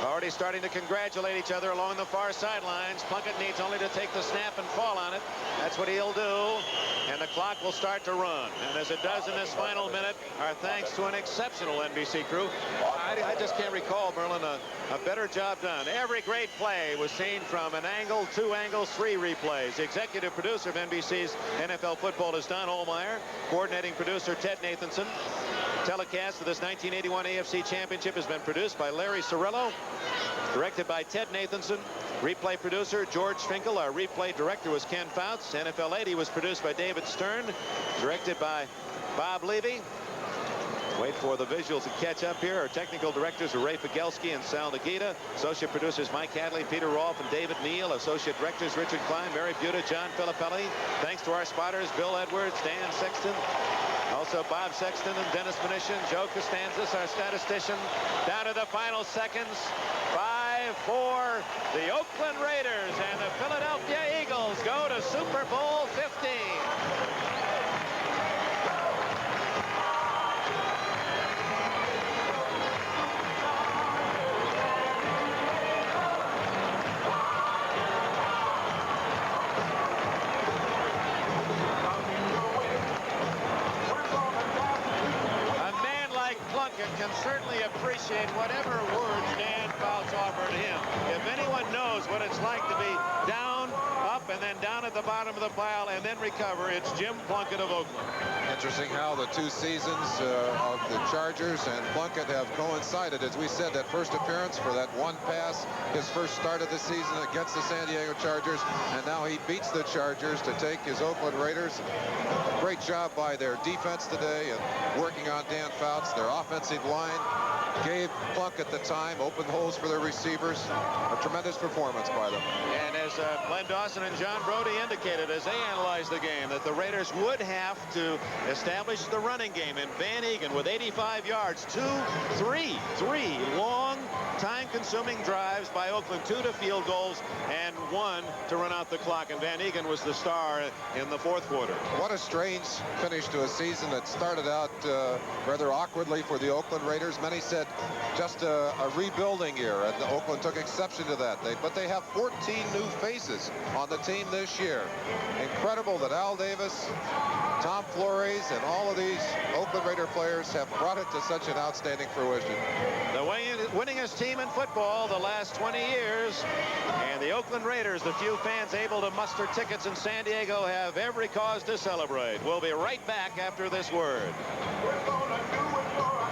Speaker 3: already starting to congratulate each other along the far sidelines. Plunkett needs only to take the snap and fall on it. That's what he'll do. And the clock will start to run. And as it does in this final minute, our thanks to an exceptional NBC crew. I just can't recall, Merlin, a better job done. Every great play was seen from an angle, 2 angles, 3 replays. The executive producer of NBC's NFL Football is Don Olmeyer. Coordinating producer Ted Nathanson. Telecast of this 1981 AFC Championship has been produced by Larry Cirillo. Directed by Ted Nathanson. Replay producer George Finkel. Our replay director was Ken Fouts. NFL 80 was produced by David Stern. Directed by Bob Levy. Wait for the visuals to catch up here. Our technical directors are Ray Figelski and Sal Nagita. Associate producers Mike Hadley, Peter Rolfe, and David Neal. Associate directors Richard Klein, Mary Buda, John Filippelli. Thanks to our spotters Bill Edwards, Dan Sexton. Also Bob Sexton and Dennis Mnuchin, Joe Costanzas, our statistician. Down to the final seconds. 5-4. The Oakland Raiders and the Philadelphia Eagles go to Super Bowl 15. Can certainly appreciate whatever words Dan Fouts offered him. If anyone knows what it's like to be down, up, and then down at the bottom of the pile and then recover, it's Jim Plunkett of Oakland.
Speaker 2: Interesting how the 2 seasons of the Chargers and Plunkett have coincided. As we said, that first appearance for that 1 pass, his first start of the season against the San Diego Chargers, and now he beats the Chargers to take his Oakland Raiders. Great job by their defense today and working on Dan Fouts. Their offensive line gave Plunkett the time, opened holes for their receivers. A tremendous performance by them.
Speaker 3: And as Glenn Dawson and John Brody indicated as they analyzed the game, that the Raiders would have to establish the running game. And Van Egan with 85 yards, 3 long time-consuming drives by Oakland, 2 to field goals and 1 to run out the clock. And Van Egan was the star in the 4th quarter.
Speaker 2: What a strange finish to a season that started out rather awkwardly for the Oakland Raiders. Many said just a rebuilding year, and Oakland took exception to that. But they have 14 new faces on the team this year. Incredible that Al Davis, Tom Flores, and all of these Oakland Raider players have brought it to such an outstanding fruition.
Speaker 3: The winningest team in football the last 20 years, and the Oakland Raiders, the few fans able to muster tickets in San Diego, have every cause to celebrate. We'll be right back after this word.
Speaker 9: We're gonna do it for